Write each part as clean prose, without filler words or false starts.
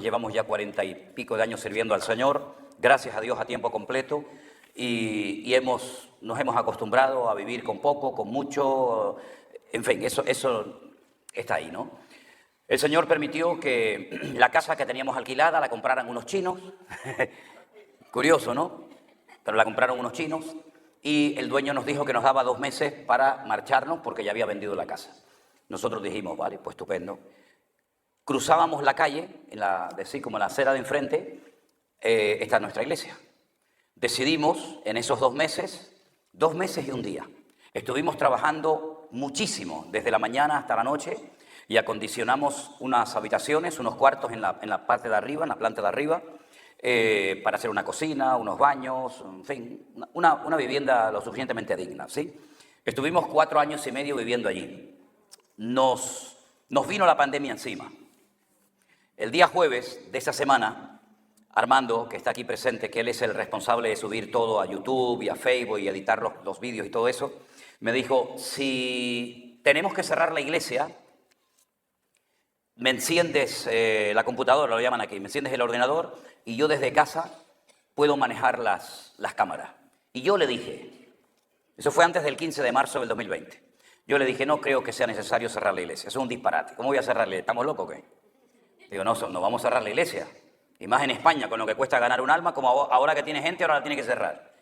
llevamos ya 40 y pico de años sirviendo al Señor, gracias a Dios a tiempo completo, y nos hemos acostumbrado a vivir con poco, con mucho, en fin, eso está ahí, ¿no? El Señor permitió que la casa que teníamos alquilada la compraran unos chinos, curioso, ¿no? Pero la compraron unos chinos y el dueño nos dijo que nos daba 2 meses para marcharnos porque ya había vendido la casa. Nosotros dijimos, vale, pues estupendo. Cruzábamos la calle, como en la acera de enfrente, está nuestra iglesia. Decidimos en esos 2 meses, 2 meses y un día. Estuvimos trabajando muchísimo, desde la mañana hasta la noche, y acondicionamos unas habitaciones, unos cuartos en la parte de arriba, en la planta de arriba, para hacer una cocina, unos baños, en fin, una vivienda lo suficientemente digna, ¿sí? Estuvimos 4 años y medio viviendo allí. Nos vino la pandemia encima. El día jueves de esa semana, Armando, que está aquí presente, que él es el responsable de subir todo a YouTube y a Facebook y editar los vídeos y todo eso, me dijo, si tenemos que cerrar la iglesia, me enciendes la computadora, lo llaman aquí, me enciendes el ordenador y yo desde casa puedo manejar las cámaras. Y yo le dije, eso fue antes del 15 de marzo del 2020, yo le dije, no creo que sea necesario cerrar la iglesia, eso es un disparate, ¿cómo voy a cerrarle? ¿Estamos locos o qué? Digo, no vamos a cerrar la iglesia. Y más en España, con lo que cuesta ganar un alma, como ahora que tiene gente, ahora la tiene que cerrar.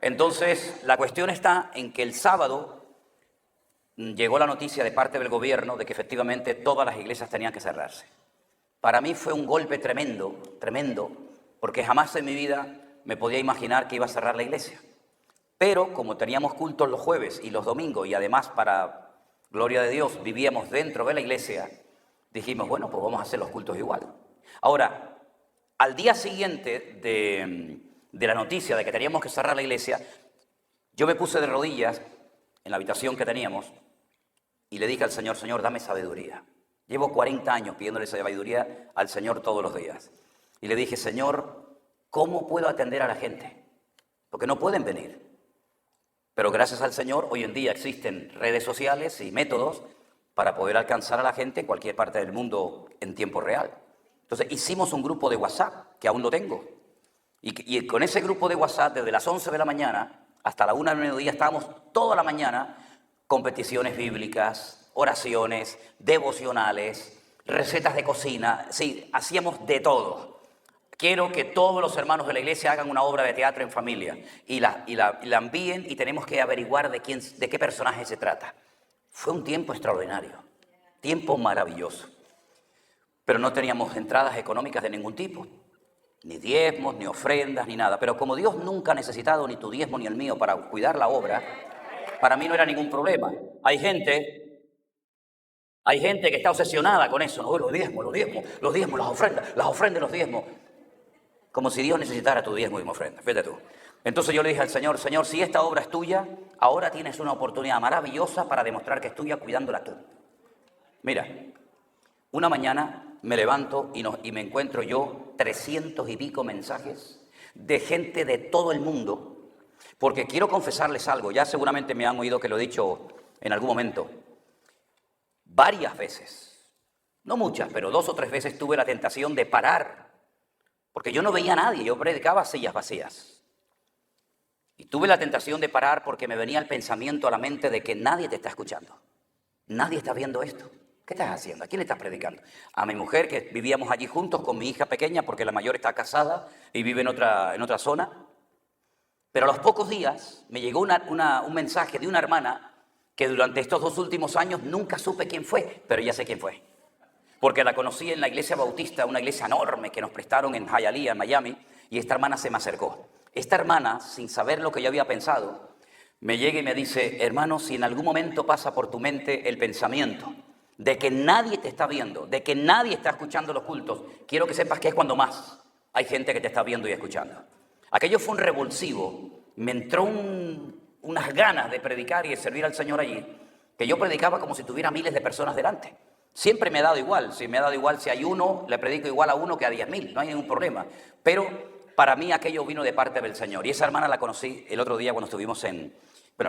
Entonces, la cuestión está en que el sábado llegó la noticia de parte del gobierno de que efectivamente todas las iglesias tenían que cerrarse. Para mí fue un golpe tremendo, tremendo, porque jamás en mi vida me podía imaginar que iba a cerrar la iglesia. Pero como teníamos cultos los jueves y los domingos y además, para gloria de Dios, vivíamos dentro de la iglesia, dijimos, bueno, pues vamos a hacer los cultos igual. Ahora, al día siguiente de la noticia de que teníamos que cerrar la iglesia, yo me puse de rodillas en la habitación que teníamos y le dije al Señor, Señor, dame sabiduría. Llevo 40 años pidiéndole sabiduría al Señor todos los días. Y le dije, Señor, ¿cómo puedo atender a la gente? Porque no pueden venir. Pero gracias al Señor, hoy en día existen redes sociales y métodos para poder alcanzar a la gente en cualquier parte del mundo en tiempo real. Entonces hicimos un grupo de WhatsApp, que aún lo tengo. Y con ese grupo de WhatsApp, desde las 11 de la mañana hasta la 1 del mediodía, estábamos toda la mañana con peticiones bíblicas, oraciones, devocionales, recetas de cocina. Sí, hacíamos de todo. Quiero que todos los hermanos de la iglesia hagan una obra de teatro en familia y la envíen y tenemos que averiguar de qué personaje se trata. Fue un tiempo extraordinario, tiempo maravilloso. Pero no teníamos entradas económicas de ningún tipo, ni diezmos, ni ofrendas, ni nada. Pero como Dios nunca ha necesitado ni tu diezmo ni el mío para cuidar la obra, para mí no era ningún problema. Hay gente que está obsesionada con eso, ¿no? Los diezmos, las ofrendas, los diezmos. Como si Dios necesitara tu diezmo y mi ofrenda, fíjate tú. Entonces yo le dije al Señor, Señor, si esta obra es tuya, ahora tienes una oportunidad maravillosa para demostrar que es tuya cuidándola tú. Mira, una mañana me levanto y me encuentro yo 300 y pico mensajes de gente de todo el mundo, porque quiero confesarles algo, ya seguramente me han oído que lo he dicho en algún momento, varias veces, no muchas, pero 2 o 3 veces tuve la tentación de parar, porque yo no veía a nadie, yo predicaba sillas vacías. Y tuve la tentación de parar porque me venía el pensamiento a la mente de que nadie te está escuchando. Nadie está viendo esto. ¿Qué estás haciendo? ¿A quién le estás predicando? A mi mujer, que vivíamos allí juntos con mi hija pequeña, porque la mayor está casada y vive en otra zona. Pero a los pocos días me llegó un mensaje de una hermana que durante estos 2 últimos años nunca supe quién fue, pero ya sé quién fue. Porque la conocí en la iglesia bautista, una iglesia enorme que nos prestaron en Hialeah, en Miami, y esta hermana se me acercó. Esta hermana, sin saber lo que yo había pensado, me llega y me dice, hermano, si en algún momento pasa por tu mente el pensamiento de que nadie te está viendo, de que nadie está escuchando los cultos, quiero que sepas que es cuando más hay gente que te está viendo y escuchando. Aquello fue un revulsivo, me entró unas ganas de predicar y de servir al Señor allí, que yo predicaba como si tuviera miles de personas delante. Siempre me ha dado igual, si hay uno, le predico igual a uno que a 10.000, no hay ningún problema. Pero para mí aquello vino de parte del Señor. Y esa hermana la conocí el otro día cuando estuvimos el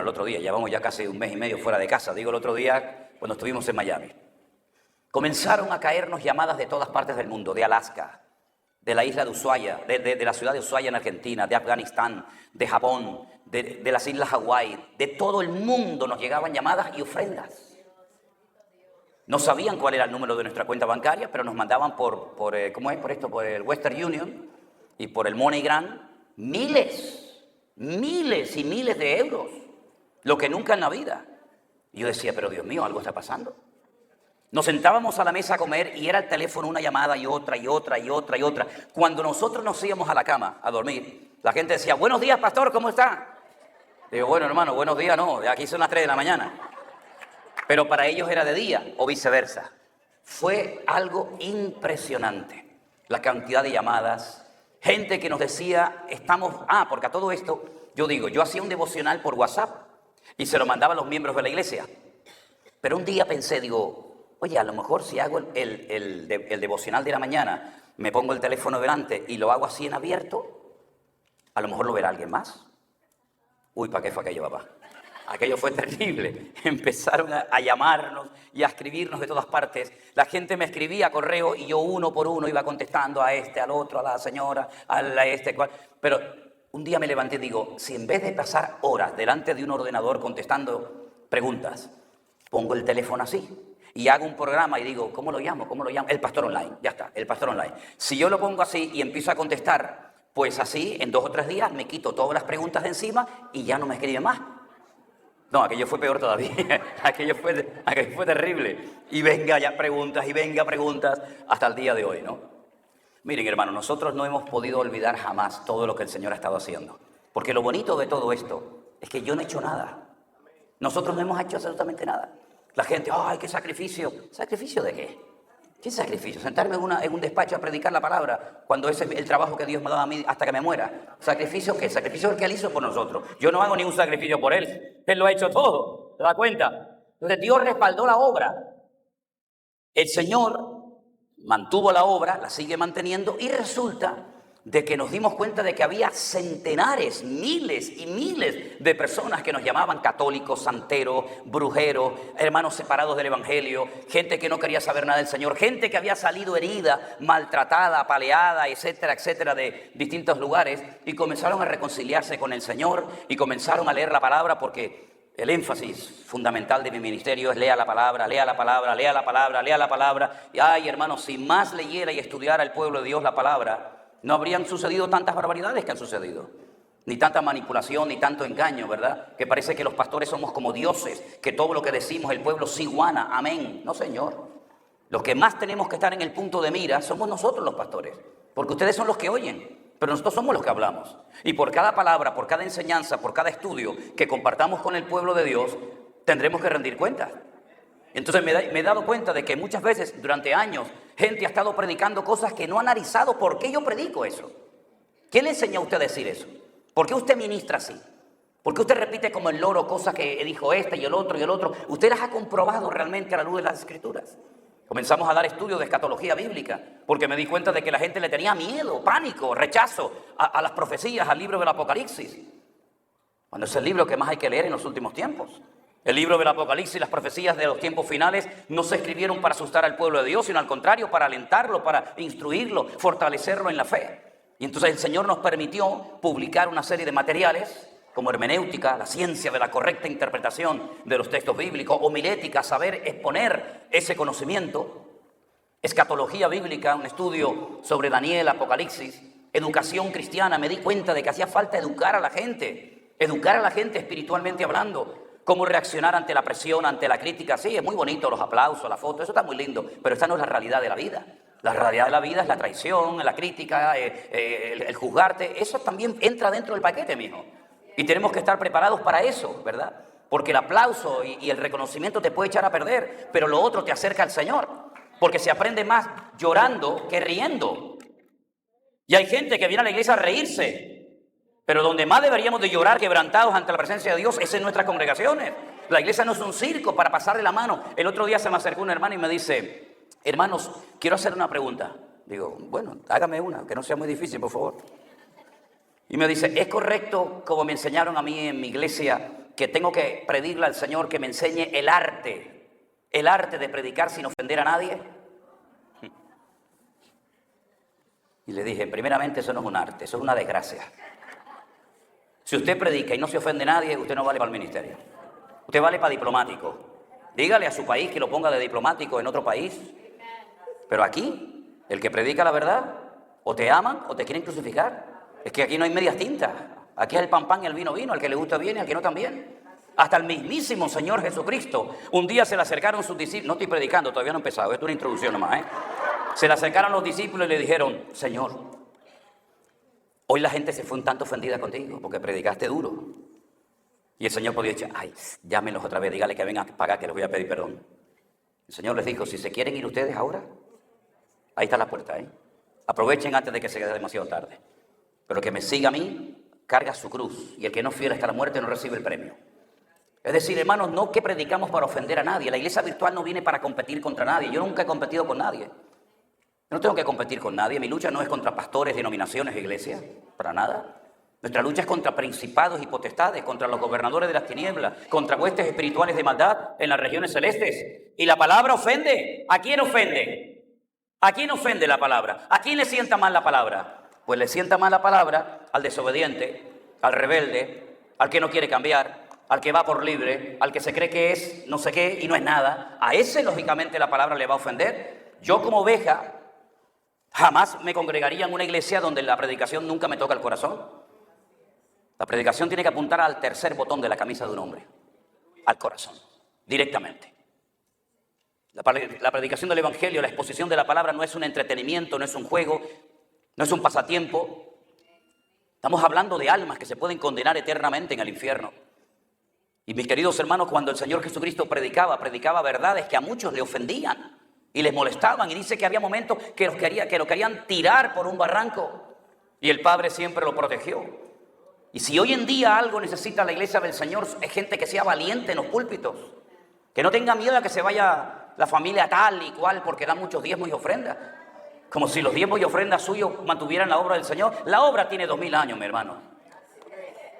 otro día, llevamos ya casi 1 mes y medio fuera de casa, digo el otro día cuando estuvimos en Miami. Comenzaron a caernos llamadas de todas partes del mundo, de Alaska, de la isla de Ushuaia, de la ciudad de Ushuaia en Argentina, de Afganistán, de Japón, de las islas Hawái, de todo el mundo nos llegaban llamadas y ofrendas. No sabían cuál era el número de nuestra cuenta bancaria, pero nos mandaban por el Western Union y por el MoneyGram, miles y miles de euros, lo que nunca en la vida. Y yo decía, pero Dios mío, algo está pasando. Nos sentábamos a la mesa a comer y era el teléfono una llamada y otra y otra y otra y otra. Cuando nosotros nos íbamos a la cama a dormir, la gente decía, buenos días, pastor, ¿cómo está? Digo, bueno, hermano, buenos días no, aquí son las 3 de la mañana. Pero para ellos era de día o viceversa. Fue algo impresionante. La cantidad de llamadas, gente que nos decía, porque a todo esto, yo hacía un devocional por WhatsApp y se lo mandaba a los miembros de la iglesia. Pero un día pensé, oye, a lo mejor si hago el devocional de la mañana, me pongo el teléfono delante y lo hago así en abierto, a lo mejor lo verá alguien más. Uy, ¿para qué fue aquello, papá? Aquello fue terrible. Empezaron a llamarnos y a escribirnos de todas partes. La gente me escribía a correo y yo uno por uno iba contestando a este, al otro, a la señora, a este, cual. Pero un día me levanté y digo, si en vez de pasar horas delante de un ordenador contestando preguntas, pongo el teléfono así y hago un programa y digo, ¿cómo lo llamo? ¿Cómo lo llamo? El pastor online, ya está, el pastor online. Si yo lo pongo así y empiezo a contestar, pues así en 2 o 3 días me quito todas las preguntas de encima y ya no me escribe más. No, aquello fue peor todavía, aquello fue terrible. Y venga ya preguntas, y venga preguntas, hasta el día de hoy, ¿no? Miren, hermanos, nosotros no hemos podido olvidar jamás todo lo que el Señor ha estado haciendo. Porque lo bonito de todo esto es que yo no he hecho nada. Nosotros no hemos hecho absolutamente nada. La gente, ¡ay, qué sacrificio! ¿Sacrificio de qué? ¿Qué sacrificio? Sentarme en un despacho a predicar la palabra cuando es el trabajo que Dios me ha dado a mí hasta que me muera. ¿Sacrificio qué? Sacrificio el que Él hizo por nosotros. Yo no hago ningún sacrificio por Él. Él lo ha hecho todo. ¿Te das cuenta? Entonces Dios respaldó la obra. El Señor mantuvo la obra, la sigue manteniendo y resulta de que nos dimos cuenta de que había centenares, miles y miles de personas que nos llamaban católicos, santeros, brujeros, hermanos separados del evangelio, gente que no quería saber nada del Señor, gente que había salido herida, maltratada, apaleada, etcétera, etcétera, de distintos lugares y comenzaron a reconciliarse con el Señor y comenzaron a leer la palabra porque el énfasis fundamental de mi ministerio es lea la palabra, lea la palabra, lea la palabra, lea la palabra. Y ay, hermanos, si más leyera y estudiara el pueblo de Dios la palabra, no habrían sucedido tantas barbaridades que han sucedido. Ni tanta manipulación, ni tanto engaño, ¿verdad? Que parece que los pastores somos como dioses, que todo lo que decimos el pueblo sí guana, amén. No, señor. Los que más tenemos que estar en el punto de mira somos nosotros los pastores, porque ustedes son los que oyen. Pero nosotros somos los que hablamos. Y por cada palabra, por cada enseñanza, por cada estudio que compartamos con el pueblo de Dios, tendremos que rendir cuentas. Entonces me he dado cuenta de que muchas veces, durante años, gente ha estado predicando cosas que no ha analizado por qué yo predico eso. ¿Quién le enseñó a usted a decir eso? ¿Por qué usted ministra así? ¿Por qué usted repite como el loro cosas que dijo este y el otro y el otro? ¿Usted las ha comprobado realmente a la luz de las Escrituras? Comenzamos a dar estudios de escatología bíblica porque me di cuenta de que la gente le tenía miedo, pánico, rechazo a las profecías, al libro del Apocalipsis. Cuando es el libro que más hay que leer en los últimos tiempos. El libro del Apocalipsis, las profecías de los tiempos finales no se escribieron para asustar al pueblo de Dios, sino al contrario, para alentarlo, para instruirlo, fortalecerlo en la fe. Y entonces el Señor nos permitió publicar una serie de materiales como hermenéutica, la ciencia de la correcta interpretación de los textos bíblicos, homilética, saber exponer ese conocimiento, escatología bíblica, un estudio sobre Daniel, Apocalipsis, educación cristiana. Me di cuenta de que hacía falta educar a la gente espiritualmente hablando, cómo reaccionar ante la presión, ante la crítica. Sí, es muy bonito los aplausos, la foto, eso está muy lindo, pero esta no es la realidad de la vida. La realidad de la vida es la traición, la crítica, el juzgarte. Eso también entra dentro del paquete, mijo. Y tenemos que estar preparados para eso, ¿verdad? Porque el aplauso y el reconocimiento te puede echar a perder, pero lo otro te acerca al Señor. Porque se aprende más llorando que riendo. Y hay gente que viene a la iglesia a reírse, pero donde más deberíamos de llorar quebrantados ante la presencia de Dios es en nuestras congregaciones. La iglesia no es un circo para pasarle la mano. El otro día se me acercó un hermano y me dice, hermanos, quiero hacer una pregunta. Digo, bueno, hágame una, que no sea muy difícil, por favor. Y me dice, ¿es correcto, como me enseñaron a mí en mi iglesia, que tengo que pedirle al Señor que me enseñe el arte de predicar sin ofender a nadie? Y le dije, primeramente, eso no es un arte, eso es una desgracia. Si usted predica y no se ofende a nadie, usted no vale para el ministerio. Usted vale para diplomático. Dígale a su país que lo ponga de diplomático en otro país. Pero aquí, el que predica la verdad, o te aman o te quieren crucificar. Es que aquí no hay medias tintas. Aquí es el pan pan y el vino vino, al que le gusta bien y al que no también. Hasta el mismísimo Señor Jesucristo. Un día se le acercaron sus discípulos. No estoy predicando, todavía no he empezado. Esto es una introducción nomás, ¿eh? Se le acercaron los discípulos y le dijeron, Señor, hoy la gente se fue un tanto ofendida contigo porque predicaste duro. Y el Señor podía decir, ay, llámenlos otra vez, dígale que vengan a pagar, que les voy a pedir perdón. El Señor les dijo, si se quieren ir ustedes ahora, ahí está la puerta, ¿eh? Aprovechen antes de que sea demasiado tarde. Pero el que me siga a mí, carga su cruz. Y el que no fiel hasta la muerte no recibe el premio. Es decir, hermanos, no que predicamos para ofender a nadie. La iglesia virtual no viene para competir contra nadie. Yo nunca he competido con nadie. Yo no tengo que competir con nadie. Mi lucha no es contra pastores, denominaciones, iglesias. Para nada. Nuestra lucha es contra principados y potestades, contra los gobernadores de las tinieblas, contra huestes espirituales de maldad en las regiones celestes. Y la palabra ofende. ¿A quién ofende? ¿A quién ofende la palabra? ¿A quién le sienta mal la palabra? Pues le sienta mal la palabra al desobediente, al rebelde, al que no quiere cambiar, al que va por libre, al que se cree que es no sé qué y no es nada. A ese, lógicamente, la palabra le va a ofender. Yo, como oveja, jamás me congregaría en una iglesia donde la predicación nunca me toca el corazón. La predicación tiene que apuntar al tercer botón de la camisa de un hombre, al corazón, directamente. La predicación del evangelio, la exposición de la palabra no es un entretenimiento, no es un juego, no es un pasatiempo. Estamos hablando de almas que se pueden condenar eternamente en el infierno. Y mis queridos hermanos, cuando el Señor Jesucristo predicaba verdades que a muchos le ofendían y les molestaban. Y dice que había momentos que lo querían tirar por un barranco. Y el Padre siempre lo protegió. Y si hoy en día algo necesita la iglesia del Señor, es gente que sea valiente en los púlpitos. Que no tenga miedo a que se vaya la familia tal y cual porque dan muchos diezmos y ofrendas. Como si los diezmos y ofrendas suyos mantuvieran la obra del Señor. La obra tiene 2000 años, mi hermano.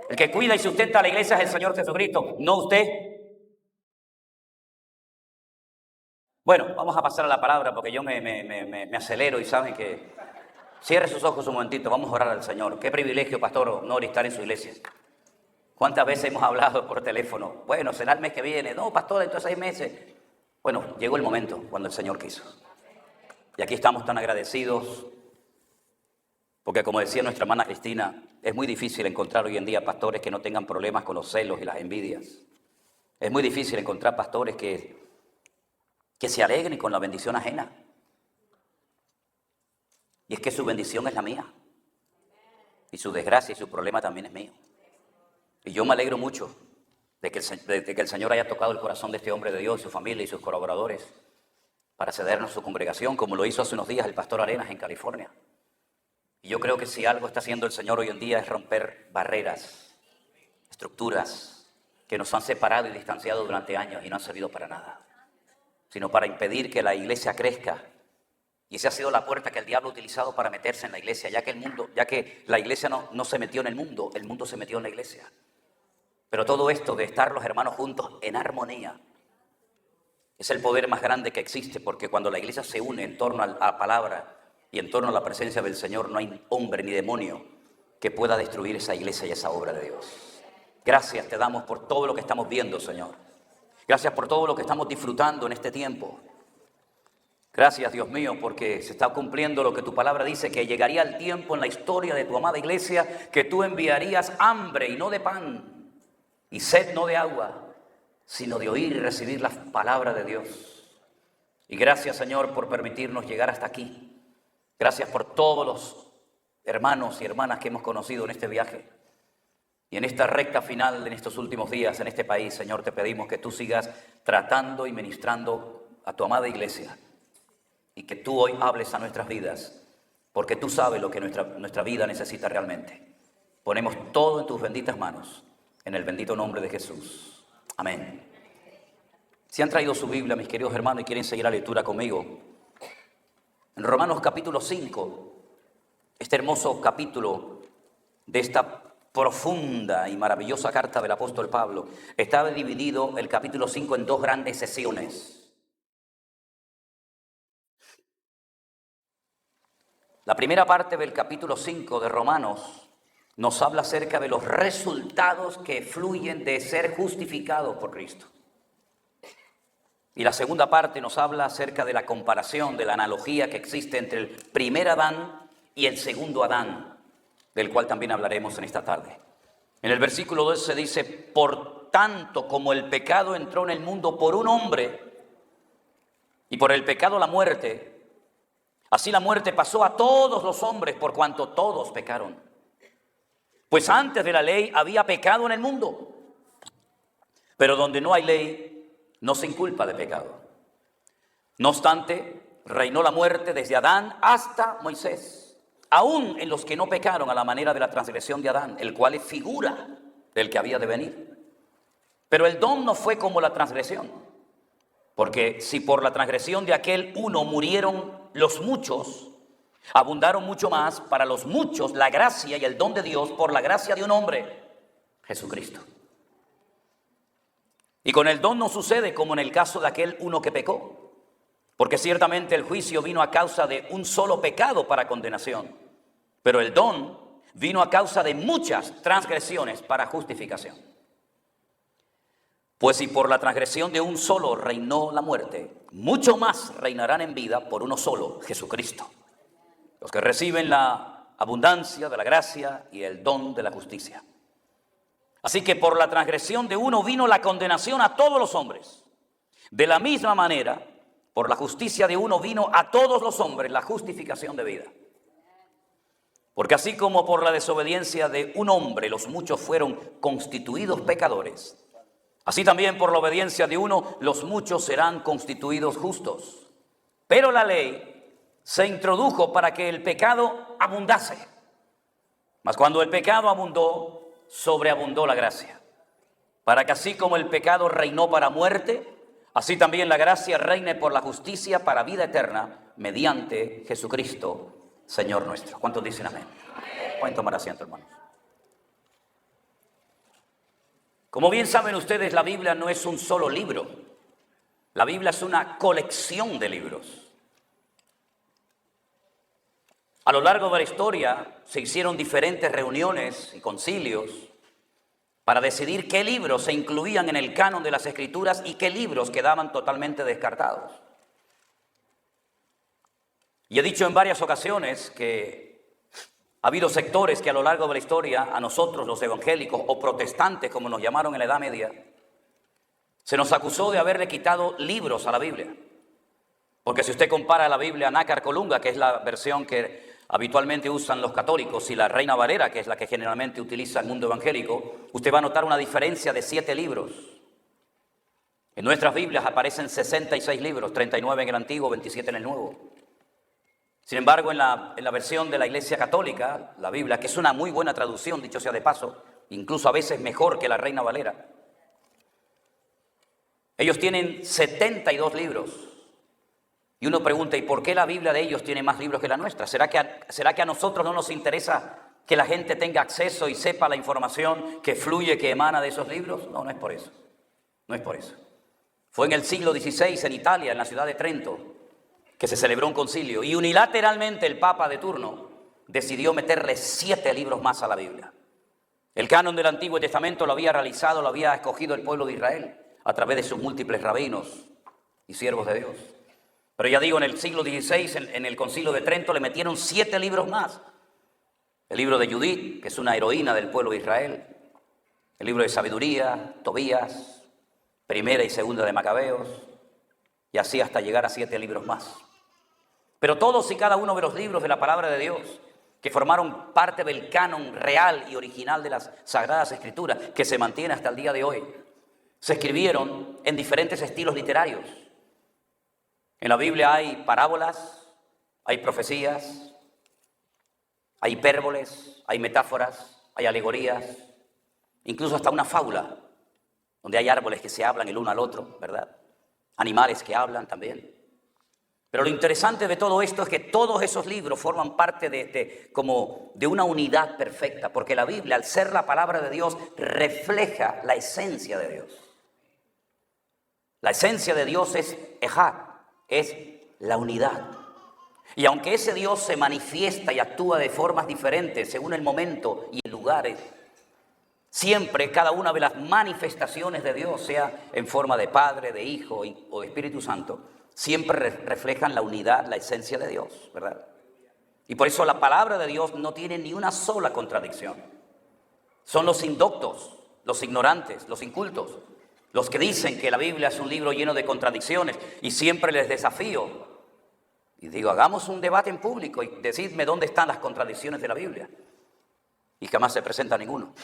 El que cuida y sustenta a la iglesia es el Señor Jesucristo, no usted. Bueno, vamos a pasar a la palabra porque yo me acelero y saben que... Cierre sus ojos un momentito, vamos a orar al Señor. Qué privilegio, pastor, honor estar en su iglesia. ¿Cuántas veces hemos hablado por teléfono? Bueno, será el mes que viene. No, pastor, dentro de 6 meses. Bueno, llegó el momento cuando el Señor quiso. Y aquí estamos tan agradecidos. Porque como decía nuestra hermana Cristina, es muy difícil encontrar hoy en día pastores que no tengan problemas con los celos y las envidias. Es muy difícil encontrar pastores que se alegren con la bendición ajena. Y es que su bendición es la mía. Y su desgracia y su problema también es mío. Y yo me alegro mucho de que el Señor haya tocado el corazón de este hombre de Dios, su familia y sus colaboradores para cedernos su congregación, como lo hizo hace unos días el pastor Arenas en California. Y yo creo que si algo está haciendo el Señor hoy en día es romper barreras, estructuras que nos han separado y distanciado durante años y no han servido para nada, sino para impedir que la iglesia crezca. Y esa ha sido la puerta que el diablo ha utilizado para meterse en la iglesia, ya que la iglesia no se metió en el mundo se metió en la iglesia. Pero todo esto de estar los hermanos juntos en armonía es el poder más grande que existe, porque cuando la iglesia se une en torno a la palabra y en torno a la presencia del Señor, no hay hombre ni demonio que pueda destruir esa iglesia y esa obra de Dios. Gracias te damos por todo lo que estamos viendo, Señor. Gracias por todo lo que estamos disfrutando en este tiempo. Gracias, Dios mío, porque se está cumpliendo lo que tu palabra dice, que llegaría el tiempo en la historia de tu amada iglesia que tú enviarías hambre y no de pan, y sed no de agua, sino de oír y recibir la palabra de Dios. Y gracias, Señor, por permitirnos llegar hasta aquí. Gracias por todos los hermanos y hermanas que hemos conocido en este viaje. Y en esta recta final, en estos últimos días, en este país, Señor, te pedimos que tú sigas tratando y ministrando a tu amada iglesia. Y que tú hoy hables a nuestras vidas, porque tú sabes lo que nuestra vida necesita realmente. Ponemos todo en tus benditas manos, en el bendito nombre de Jesús. Amén. Si han traído su Biblia, mis queridos hermanos, y quieren seguir la lectura conmigo, en Romanos capítulo 5, este hermoso capítulo de esta profunda y maravillosa carta del apóstol Pablo, está dividido el capítulo 5 en 2 grandes sesiones. La primera parte del capítulo 5 de Romanos nos habla acerca de los resultados que fluyen de ser justificados por Cristo. Y la segunda parte nos habla acerca de la comparación, de la analogía que existe entre el primer Adán y el segundo Adán, del cual también hablaremos en esta tarde. En el versículo 2 se dice: por tanto, como el pecado entró en el mundo por un hombre, y por el pecado la muerte, así la muerte pasó a todos los hombres por cuanto todos pecaron. Pues antes de la ley había pecado en el mundo, pero donde no hay ley, no se inculpa de pecado. No obstante, reinó la muerte desde Adán hasta Moisés, aún en los que no pecaron a la manera de la transgresión de Adán, el cual es figura del que había de venir. Pero el don no fue como la transgresión, porque si por la transgresión de aquel uno murieron los muchos, abundaron mucho más para los muchos la gracia y el don de Dios por la gracia de un hombre, Jesucristo. Y con el don no sucede como en el caso de aquel uno que pecó, porque ciertamente el juicio vino a causa de un solo pecado para condenación, pero el don vino a causa de muchas transgresiones para justificación. Pues si por la transgresión de un solo reinó la muerte, mucho más reinarán en vida por uno solo, Jesucristo, los que reciben la abundancia de la gracia y el don de la justicia. Así que por la transgresión de uno vino la condenación a todos los hombres. De la misma manera, por la justicia de uno vino a todos los hombres la justificación de vida. Porque así como por la desobediencia de un hombre los muchos fueron constituidos pecadores, así también por la obediencia de uno los muchos serán constituidos justos. Pero la ley se introdujo para que el pecado abundase. Mas cuando el pecado abundó, sobreabundó la gracia, para que así como el pecado reinó para muerte, así también la gracia reine por la justicia para vida eterna, mediante Jesucristo, Señor nuestro. ¿Cuántos dicen amén? Pueden tomar asiento, hermanos. Como bien saben ustedes, la Biblia no es un solo libro. La Biblia es una colección de libros. A lo largo de la historia se hicieron diferentes reuniones y concilios para decidir qué libros se incluían en el canon de las Escrituras y qué libros quedaban totalmente descartados. Y he dicho en varias ocasiones que ha habido sectores que a lo largo de la historia, a nosotros los evangélicos o protestantes, como nos llamaron en la Edad Media, se nos acusó de haberle quitado libros a la Biblia. Porque si usted compara la Biblia Nácar Colunga, que es la versión que habitualmente usan los católicos, y la Reina Valera, que es la que generalmente utiliza el mundo evangélico, usted va a notar una diferencia de 7 libros. En nuestras Biblias aparecen 66 libros, 39 en el Antiguo, 27 en el Nuevo. Sin embargo, en la versión de la Iglesia Católica, la Biblia, que es una muy buena traducción, dicho sea de paso, incluso a veces mejor que la Reina Valera, ellos tienen 72 libros. Y uno pregunta, ¿y por qué la Biblia de ellos tiene más libros que la nuestra? ¿Será que a nosotros no nos interesa que la gente tenga acceso y sepa la información que fluye, que emana de esos libros? No, no es por eso. No es por eso. Fue en el siglo XVI en Italia, en la ciudad de Trento, que se celebró un concilio. Y unilateralmente el Papa de turno decidió meterle 7 libros más a la Biblia. El canon del Antiguo Testamento lo había realizado, lo había escogido el pueblo de Israel a través de sus múltiples rabinos y siervos de Dios. Pero ya digo, en el siglo XVI, en el concilio de Trento, le metieron 7 libros más. El libro de Judith, que es una heroína del pueblo de Israel. El libro de Sabiduría, Tobías, Primera y Segunda de Macabeos. Y así hasta llegar a 7 libros más. Pero todos y cada uno de los libros de la palabra de Dios, que formaron parte del canon real y original de las Sagradas Escrituras, que se mantiene hasta el día de hoy, se escribieron en diferentes estilos literarios. En la Biblia hay parábolas, hay profecías, hay hipérboles, hay metáforas, hay alegorías, incluso hasta una fábula, donde hay árboles que se hablan el uno al otro, ¿verdad? Animales que hablan también. Pero lo interesante de todo esto es que todos esos libros forman parte como de una unidad perfecta, porque la Biblia, al ser la palabra de Dios, refleja la esencia de Dios. La esencia de Dios es ejad, es la unidad. Y aunque ese Dios se manifiesta y actúa de formas diferentes según el momento y el lugar, siempre cada una de las manifestaciones de Dios, sea en forma de Padre, de Hijo o de Espíritu Santo, siempre reflejan la unidad, la esencia de Dios, ¿verdad? Y por eso la palabra de Dios no tiene ni una sola contradicción. Son los indoctos, los ignorantes, los incultos, los que dicen que la Biblia es un libro lleno de contradicciones, y siempre les desafío. Y digo, hagamos un debate en público y decidme dónde están las contradicciones de la Biblia. Y jamás se presenta ninguno.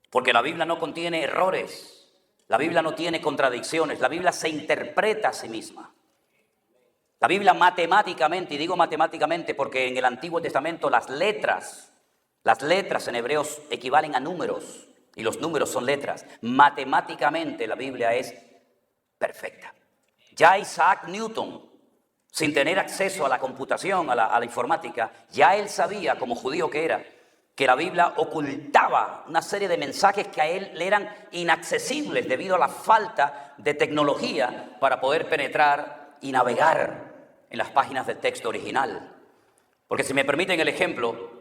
Porque la Biblia no contiene errores. La Biblia no tiene contradicciones. La Biblia se interpreta a sí misma. La Biblia matemáticamente, y digo matemáticamente porque en el Antiguo Testamento las letras en hebreos equivalen a números. Y los números son letras. Matemáticamente la Biblia es perfecta. Ya Isaac Newton, sin tener acceso a la computación, a la informática, ya él sabía, como judío que era, que la Biblia ocultaba una serie de mensajes que a él le eran inaccesibles debido a la falta de tecnología para poder penetrar y navegar en las páginas del texto original. Porque si me permiten el ejemplo,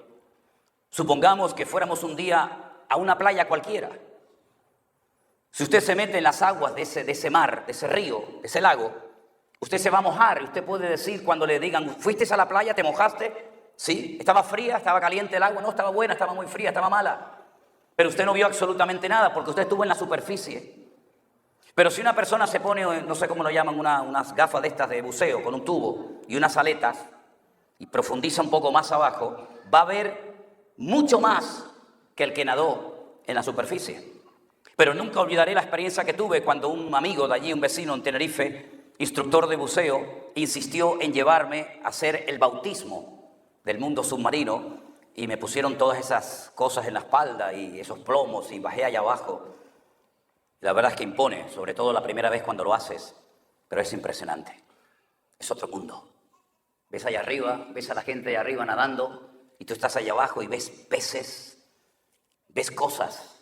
supongamos que fuéramos un día a una playa cualquiera. Si usted se mete en las aguas de ese mar, de ese río, de ese lago, usted se va a mojar. Y usted puede decir cuando le digan, ¿fuiste a la playa? ¿Te mojaste? Sí. ¿Estaba fría? ¿Estaba caliente el agua? No, estaba buena, estaba muy fría, estaba mala. Pero usted no vio absolutamente nada porque usted estuvo en la superficie. Pero si una persona se pone, no sé cómo lo llaman, unas gafas de estas de buceo con un tubo y unas aletas y profundiza un poco más abajo, va a ver mucho más que el que nadó en la superficie. Pero nunca olvidaré la experiencia que tuve cuando un amigo de allí, un vecino en Tenerife, instructor de buceo, insistió en llevarme a hacer el bautismo del mundo submarino y me pusieron todas esas cosas en la espalda y esos plomos y bajé allá abajo. La verdad es que impone, sobre todo la primera vez cuando lo haces, pero es impresionante. Es otro mundo. Ves allá arriba, ves a la gente allá arriba nadando y tú estás allá abajo y ves peces, ves cosas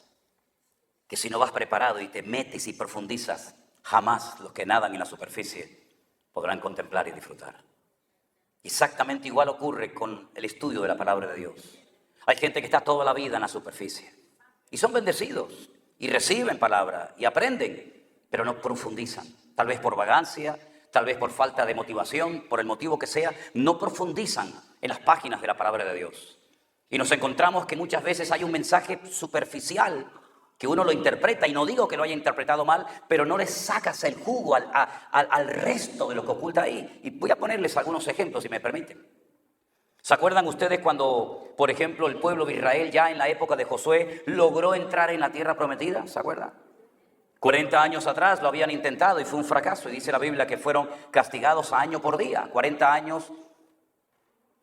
que si no vas preparado y te metes y profundizas, jamás los que nadan en la superficie podrán contemplar y disfrutar. Exactamente igual ocurre con el estudio de la palabra de Dios. Hay gente que está toda la vida en la superficie y son bendecidos y reciben palabra y aprenden, pero no profundizan. Tal vez por vagancia, tal vez por falta de motivación, por el motivo que sea, no profundizan en las páginas de la palabra de Dios. Y nos encontramos que muchas veces hay un mensaje superficial que uno lo interpreta, y no digo que lo haya interpretado mal, pero no le sacas el jugo al resto de lo que oculta ahí. Y voy a ponerles algunos ejemplos, si me permiten. ¿Se acuerdan ustedes cuando, por ejemplo, el pueblo de Israel ya en la época de Josué logró entrar en la tierra prometida? ¿Se acuerdan? 40 años atrás lo habían intentado y fue un fracaso. Y dice la Biblia que fueron castigados año por día. 40 años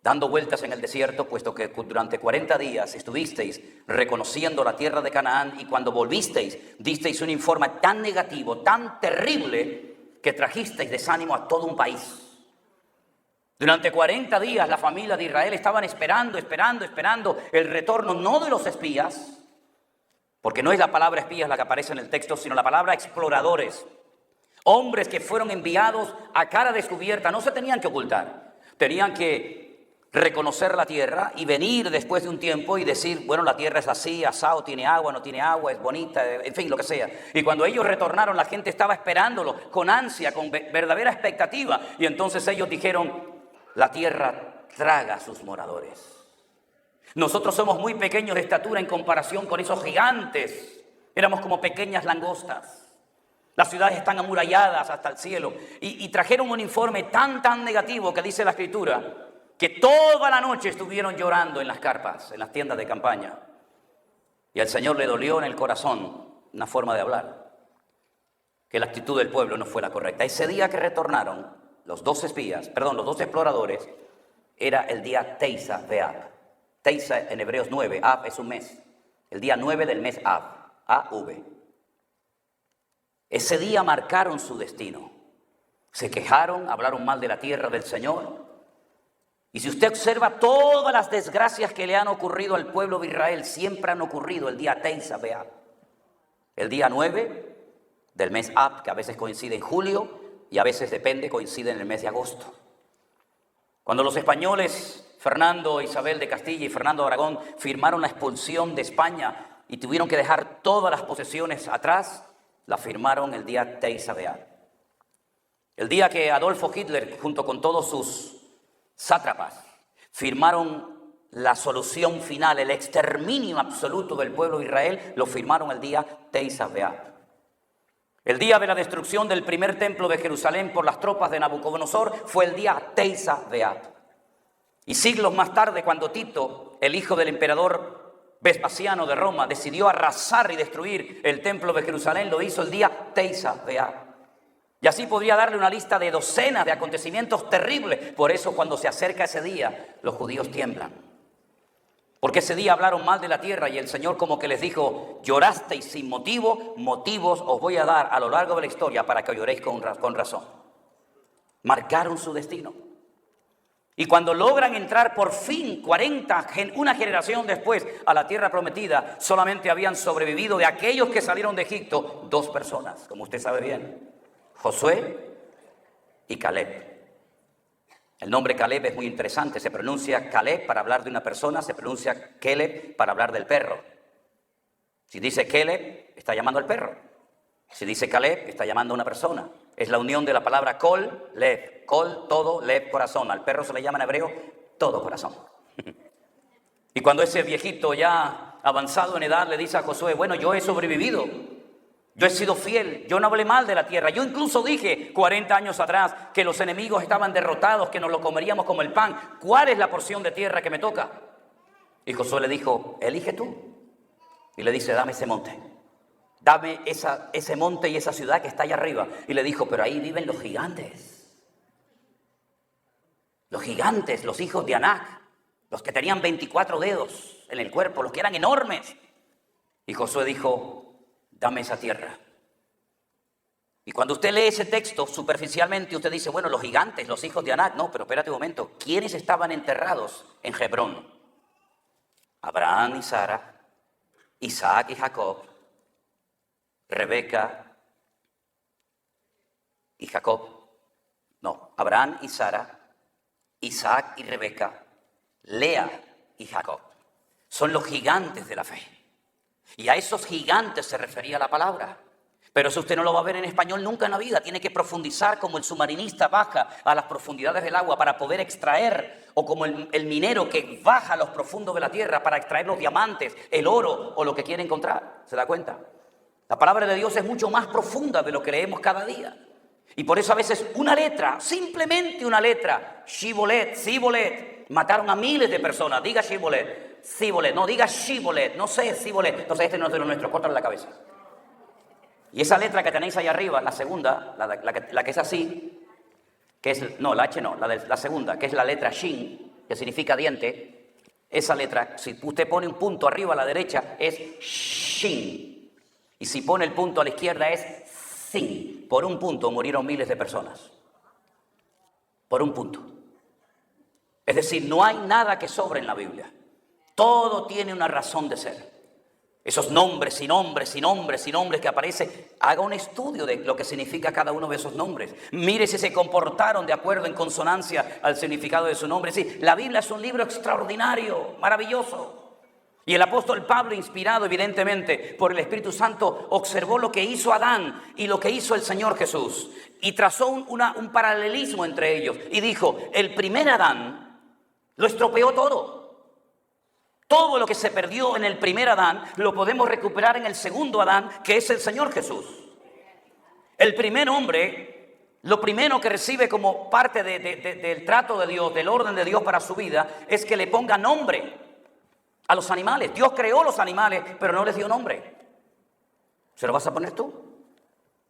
dando vueltas en el desierto, puesto que durante 40 días estuvisteis reconociendo la tierra de Canaán, y cuando volvisteis, disteis un informe tan negativo, tan terrible, que trajisteis desánimo a todo un país. Durante 40 días la familia de Israel estaban esperando el retorno, no de los espías, porque no es la palabra espías la que aparece en el texto, sino la palabra exploradores. Hombres que fueron enviados a cara descubierta, no se tenían que ocultar, tenían que reconocer la tierra y venir después de un tiempo y decir, bueno, la tierra es así, asado, tiene agua, no tiene agua, es bonita, en fin, lo que sea. Y cuando ellos retornaron, la gente estaba esperándolo con ansia, con verdadera expectativa. Y entonces ellos dijeron, la tierra traga a sus moradores. Nosotros somos muy pequeños de estatura en comparación con esos gigantes. Éramos como pequeñas langostas. Las ciudades están amuralladas hasta el cielo. Y trajeron un informe tan negativo que dice la Escritura que toda la noche estuvieron llorando en las carpas, en las tiendas de campaña. Y al Señor le dolió en el corazón una forma de hablar, que la actitud del pueblo no fue la correcta. Ese día que retornaron los dos exploradores, era el día Teisa Beab. Teisa en Hebreos 9, Ab es un mes. El día 9 del mes Ab, A-V. Ese día marcaron su destino. Se quejaron, hablaron mal de la tierra del Señor. Y si usted observa todas las desgracias que le han ocurrido al pueblo de Israel, siempre han ocurrido el día Teisa Beab. El día 9 del mes Ab, que a veces coincide en julio y a veces coincide en el mes de agosto. Cuando los españoles, Fernando, Isabel de Castilla y Fernando de Aragón, firmaron la expulsión de España y tuvieron que dejar todas las posesiones atrás, la firmaron el día Tisza B'Av. El día que Adolfo Hitler, junto con todos sus sátrapas, firmaron la solución final, el exterminio absoluto del pueblo de Israel, lo firmaron el día Tisza B'Av. El día de la destrucción del primer templo de Jerusalén por las tropas de Nabucodonosor fue el día Tisza B'Av. Y siglos más tarde, cuando Tito, el hijo del emperador Vespasiano de Roma, decidió arrasar y destruir el templo de Jerusalén, lo hizo el día Tisza B'Av. Y así podría darle una lista de docenas de acontecimientos terribles. Por eso cuando se acerca ese día, los judíos tiemblan. Porque ese día hablaron mal de la tierra y el Señor como que les dijo: llorasteis sin motivo, motivos os voy a dar a lo largo de la historia para que lloréis con razón. Marcaron su destino. Y cuando logran entrar por fin, una generación después, a la tierra prometida, solamente habían sobrevivido de aquellos que salieron de Egipto 2 personas, como usted sabe bien: Josué y Caleb. El nombre Caleb es muy interesante, se pronuncia Caleb para hablar de una persona, se pronuncia Keleb para hablar del perro. Si dice Keleb, está llamando al perro. Si dice Caleb, está llamando a una persona. Es la unión de la palabra Kol, Lev. Kol, todo, Lev, corazón. Al perro se le llama en hebreo todo corazón. Y cuando ese viejito ya avanzado en edad le dice a Josué: bueno, yo he sobrevivido. Yo he sido fiel, yo no hablé mal de la tierra. Yo incluso dije 40 años atrás que los enemigos estaban derrotados, que nos lo comeríamos como el pan. ¿Cuál es la porción de tierra que me toca? Y Josué le dijo: elige tú. Y le dice: dame ese monte. Dame ese monte y esa ciudad que está allá arriba. Y le dijo: pero ahí viven los gigantes. Los gigantes, los hijos de Anac. Los que tenían 24 dedos en el cuerpo, los que eran enormes. Y Josué dijo: dame esa tierra. Y cuando usted lee ese texto, superficialmente usted dice: bueno, los gigantes, los hijos de Anac. No, pero espérate un momento. ¿Quiénes estaban enterrados en Hebrón? Abraham y Sara, Isaac y Jacob, Rebeca y Jacob. No, Abraham y Sara, Isaac y Rebeca, Lea y Jacob. Son los gigantes de la fe. Y a esos gigantes se refería la palabra. Pero eso usted no lo va a ver en español nunca en la vida. Tiene que profundizar como el submarinista baja a las profundidades del agua para poder extraer, o como el minero que baja a los profundos de la tierra para extraer los diamantes, el oro o lo que quiere encontrar. ¿Se da cuenta? La palabra de Dios es mucho más profunda de lo que leemos cada día. Y por eso a veces una letra, simplemente una letra, Shibolet, Sibolet, mataron a miles de personas. Diga Shibolet. Sibolet, no diga Shibolet, no sé Sibolet. Entonces este no es de los nuestros, córtale la cabeza. Y esa letra que tenéis ahí arriba, la segunda, la que es así, que es, no, la H no, la segunda, que es la letra Shin, que significa diente. Esa letra, si usted pone un punto arriba a la derecha, es Shin. Y si pone el punto a la izquierda es Sin. Por un punto murieron miles de personas. Por un punto. Es decir, no hay nada que sobre en la Biblia. Todo tiene una razón de ser. Esos nombres y nombres y nombres y nombres que aparecen, haga un estudio de lo que significa cada uno de esos nombres. Mire si se comportaron de acuerdo, en consonancia al significado de su nombre. Sí, la Biblia es un libro extraordinario, maravilloso. Y el apóstol Pablo, inspirado evidentemente por el Espíritu Santo, observó lo que hizo Adán y lo que hizo el Señor Jesús. Y trazó un paralelismo entre ellos. Y dijo: el primer Adán lo estropeó todo. Todo lo que se perdió en el primer Adán lo podemos recuperar en el segundo Adán, que es el Señor Jesús. El primer hombre, lo primero que recibe como parte del trato de Dios, del orden de Dios para su vida, es que le ponga nombre a los animales. Dios creó los animales, pero no les dio nombre. ¿Se lo vas a poner tú?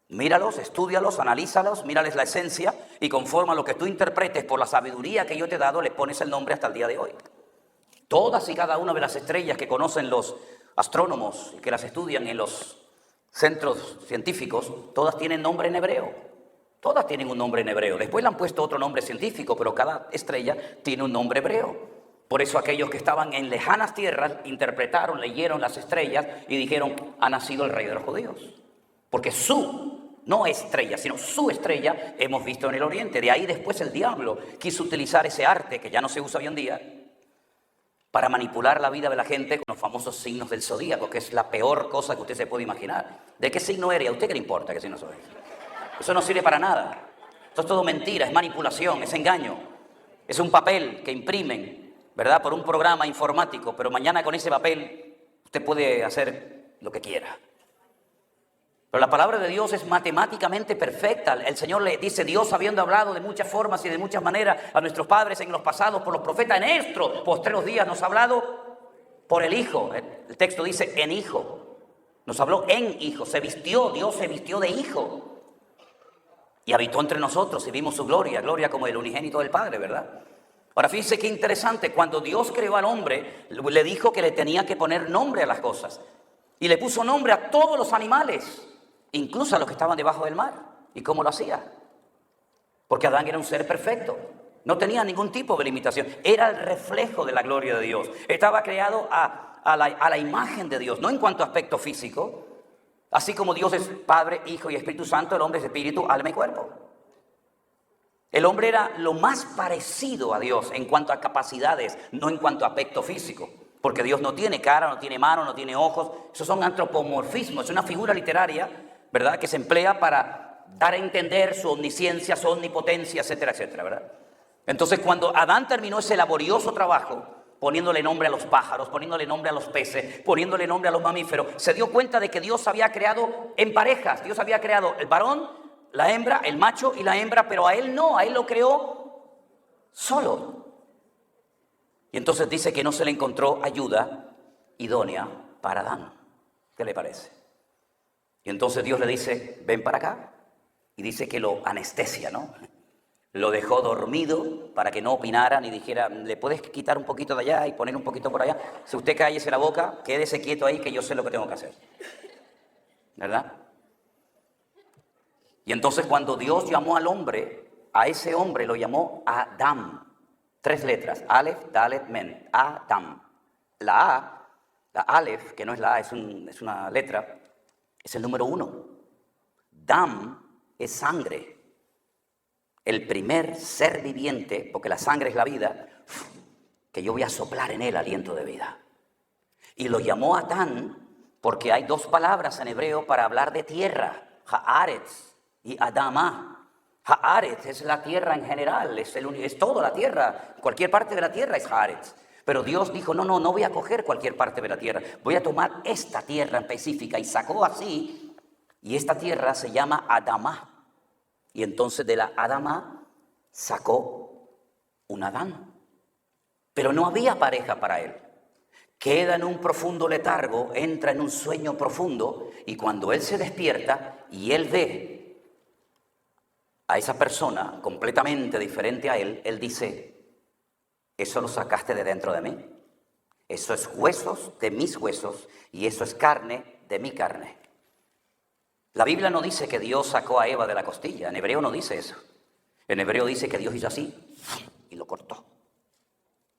Míralos, estúdialos, analízalos, mírales la esencia y conforme a lo que tú interpretes por la sabiduría que yo te he dado, le pones el nombre hasta el día de hoy. Todas y cada una de las estrellas que conocen los astrónomos y que las estudian en los centros científicos, todas tienen nombre en hebreo. Todas tienen un nombre en hebreo. Después le han puesto otro nombre científico, pero cada estrella tiene un nombre hebreo. Por eso aquellos que estaban en lejanas tierras interpretaron, leyeron las estrellas y dijeron: ha nacido el rey de los judíos. Porque su no estrella, sino su estrella, hemos visto en el Oriente. De ahí después el diablo quiso utilizar ese arte, que ya no se usa hoy en día, para manipular la vida de la gente con los famosos signos del zodíaco, que es la peor cosa que usted se puede imaginar. ¿De qué signo eres? ¿A usted qué le importa qué signo soy? Eso no sirve para nada. Esto es todo mentira, es manipulación, es engaño. Es un papel que imprimen, ¿verdad?, por un programa informático, pero mañana con ese papel usted puede hacer lo que quiera. Pero la palabra de Dios es matemáticamente perfecta. El Señor le dice, Dios habiendo hablado de muchas formas y de muchas maneras a nuestros padres en los pasados por los profetas, en estos postreros días nos ha hablado por el Hijo. El texto dice en Hijo. Nos habló en Hijo. Se vistió, Dios se vistió de Hijo. Y habitó entre nosotros y vimos su gloria, gloria como el unigénito del Padre, ¿verdad? Ahora fíjense qué interesante, cuando Dios creó al hombre, le dijo que le tenía que poner nombre a las cosas. Y le puso nombre a todos los animales, incluso a los que estaban debajo del mar. ¿Y cómo lo hacía? Porque Adán era un ser perfecto, no tenía ningún tipo de limitación, era el reflejo de la gloria de Dios. Estaba creado a la imagen de Dios, no en cuanto a aspecto físico. Así como Dios es Padre, Hijo y Espíritu Santo, el hombre es espíritu, alma y cuerpo. El hombre era lo más parecido a Dios en cuanto a capacidades, no en cuanto a aspecto físico. Porque Dios no tiene cara, no tiene mano, no tiene ojos. Esos son antropomorfismos, es una figura literaria, ¿verdad?, que se emplea para dar a entender su omnisciencia, su omnipotencia, etcétera, etcétera, ¿verdad? Entonces, cuando Adán terminó ese laborioso trabajo, poniéndole nombre a los pájaros, poniéndole nombre a los peces, poniéndole nombre a los mamíferos, se dio cuenta de que Dios había creado en parejas. Dios había creado el varón, la hembra, el macho y la hembra, pero a él no, a él lo creó solo. Y entonces dice que no se le encontró ayuda idónea para Adán. ¿Qué le parece? Y entonces Dios le dice, ven para acá. Y dice que lo anestesia, ¿no? Lo dejó dormido para que no opinara ni dijera, ¿le puedes quitar un poquito de allá y poner un poquito por allá? Si usted cállese la boca, quédese quieto ahí que yo sé lo que tengo que hacer. ¿Verdad? Y entonces cuando Dios llamó al hombre, a ese hombre lo llamó Adam. 3 letras, Aleph, Dalet, Men, Adam. La A, la Aleph, que no es la A, es una letra, es el número 1. Dam es sangre. El primer ser viviente, porque la sangre es la vida, que yo voy a soplar en él aliento de vida. Y lo llamó Adán porque hay 2 palabras en hebreo para hablar de tierra, Haaretz y Adama. Haaretz es la tierra en general, es toda la tierra, cualquier parte de la tierra es Haaretz. Pero Dios dijo, no voy a coger cualquier parte de la tierra, voy a tomar esta tierra específica, y sacó así, y esta tierra se llama Adama. Y entonces de la Adama sacó un Adán. Pero no había pareja para él. Queda en un profundo letargo, entra en un sueño profundo, y cuando él se despierta y él ve a esa persona completamente diferente a él, él dice, eso lo sacaste de dentro de mí. Eso es huesos de mis huesos y eso es carne de mi carne. La Biblia no dice que Dios sacó a Eva de la costilla, en hebreo no dice eso. En hebreo dice que Dios hizo así y lo cortó.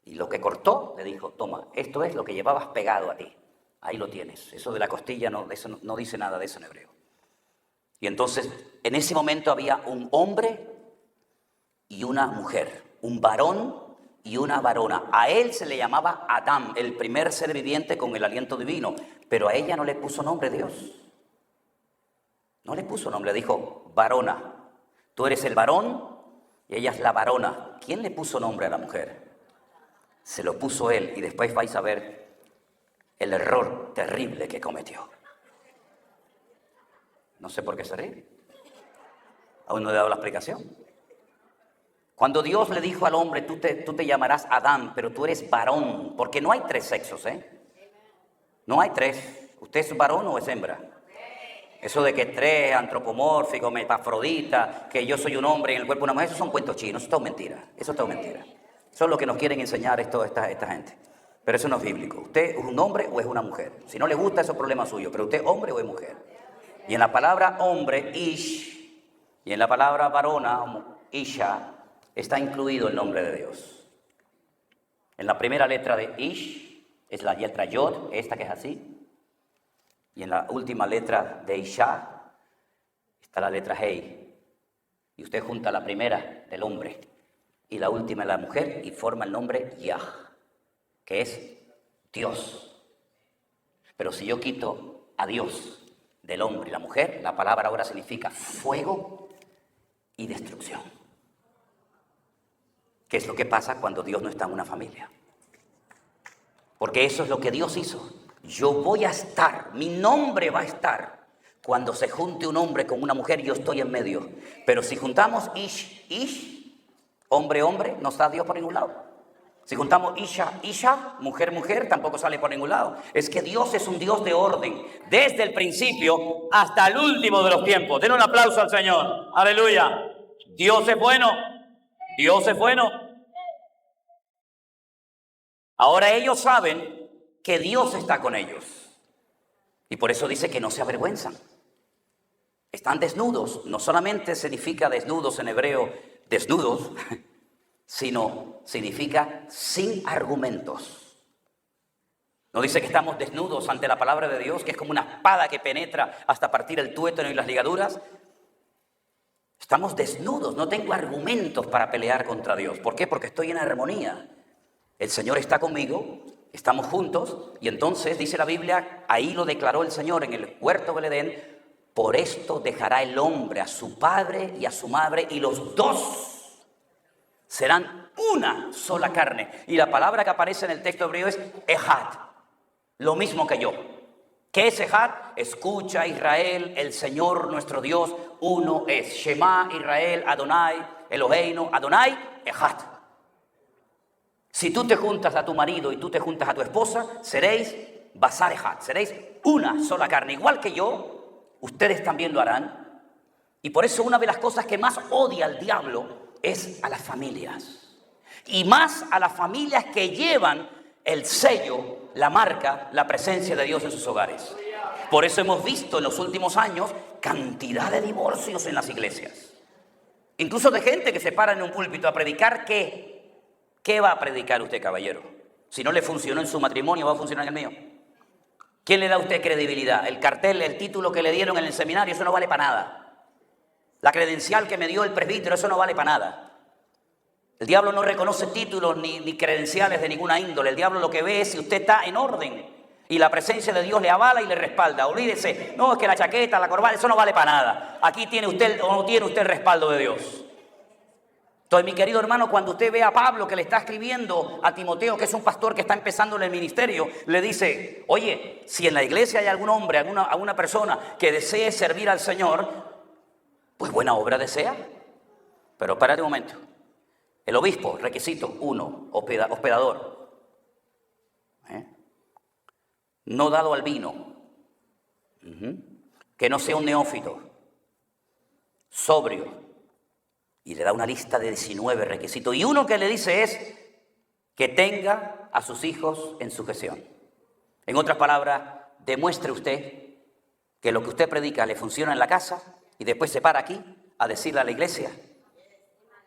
Y lo que cortó le dijo, toma, esto es lo que llevabas pegado a ti. Ahí lo tienes. Eso de la costilla eso no dice nada de eso en hebreo. Y entonces, en ese momento había un hombre y una mujer, un varón y una varona. A él se le llamaba Adán, el primer ser viviente con el aliento divino, pero a ella no le puso nombre Dios. No le puso nombre, dijo, varona. Tú eres el varón y ella es la varona. ¿Quién le puso nombre a la mujer? Se lo puso él, y después vais a ver el error terrible que cometió. No sé por qué se ríe. Aún no le he dado la explicación. Cuando Dios le dijo al hombre, tú te llamarás Adán, pero tú eres varón, porque no hay 3 sexos, No hay 3. ¿Usted es varón o es hembra? Eso de que 3, antropomórfico, metafrodita, que yo soy un hombre en el cuerpo de una mujer, eso son cuentos chinos, eso es todo mentira. Eso es todo mentira. Eso es lo que nos quieren enseñar esta gente. Pero eso no es bíblico. ¿Usted es un hombre o es una mujer? Si no le gusta, eso es problema suyo. Pero usted es hombre o es mujer. Y en la palabra hombre, ish, y en la palabra varona, isha, está incluido el nombre de Dios. En la primera letra de ish es la letra yod, esta que es así. Y en la última letra de isha está la letra Hey. Y usted junta la primera del hombre y la última de la mujer y forma el nombre Yah, que es Dios. Pero si yo quito a Dios del hombre y la mujer, la palabra ahora significa fuego y destrucción. ¿Qué es lo que pasa cuando Dios no está en una familia? Porque eso es lo que Dios hizo. Yo voy a estar, mi nombre va a estar. Cuando se junte un hombre con una mujer, yo estoy en medio. Pero si juntamos ish, hombre, no está Dios por ningún lado. Si juntamos isha, mujer, tampoco sale por ningún lado. Es que Dios es un Dios de orden, desde el principio hasta el último de los tiempos. Den un aplauso al Señor. Aleluya. Dios es bueno. Dios es bueno. Ahora ellos saben que Dios está con ellos. Y por eso dice que no se avergüenzan. Están desnudos. No solamente significa desnudos en hebreo, desnudos, sino significa sin argumentos. No dice que estamos desnudos ante la palabra de Dios, que es como una espada que penetra hasta partir el tuétano y las ligaduras. Estamos desnudos, no tengo argumentos para pelear contra Dios. ¿Por qué? Porque estoy en armonía. El Señor está conmigo, estamos juntos, y entonces dice la Biblia, ahí lo declaró el Señor en el huerto del Edén, por esto dejará el hombre a su padre y a su madre, y los dos serán una sola carne. Y la palabra que aparece en el texto hebreo es Ejad, lo mismo que yo. ¿Qué es Ejad? Escucha Israel, el Señor nuestro Dios, uno es. Shema Israel, Adonai, Eloheinu, Adonai, Ejad. Si tú te juntas a tu marido y tú te juntas a tu esposa, seréis Basar Ejad, seréis una sola carne. Igual que yo, ustedes también lo harán. Y por eso una de las cosas que más odia el diablo es a las familias. Y más a las familias que llevan el sello, la marca, la presencia de Dios en sus hogares. Por eso hemos visto en los últimos años cantidad de divorcios en las iglesias. Incluso de gente que se para en un púlpito a predicar ¿qué? ¿Qué va a predicar usted, caballero? Si no le funcionó en su matrimonio, ¿va a funcionar en el mío? ¿Quién le da a usted credibilidad? El cartel, el título que le dieron en el seminario, eso no vale para nada. La credencial que me dio el presbítero, eso no vale para nada. El diablo no reconoce títulos ni credenciales de ninguna índole. El diablo lo que ve es si usted está en orden y la presencia de Dios le avala y le respalda. Olvídese, no, es que la chaqueta, la corbata, eso no vale para nada. Aquí tiene usted o no tiene usted el respaldo de Dios. Entonces, mi querido hermano, cuando usted ve a Pablo que le está escribiendo a Timoteo, que es un pastor que está empezando en el ministerio, le dice, oye, si en la iglesia hay algún hombre, alguna persona que desee servir al Señor, pues buena obra desea. Pero espérate un momento. El obispo, requisito 1, hospedador. No dado al vino. Que no sea un neófito. Sobrio. Y le da una lista de 19 requisitos. Y uno que le dice es que tenga a sus hijos en sujeción. En otras palabras, demuestre usted que lo que usted predica le funciona en la casa y después se para aquí a decirle a la iglesia.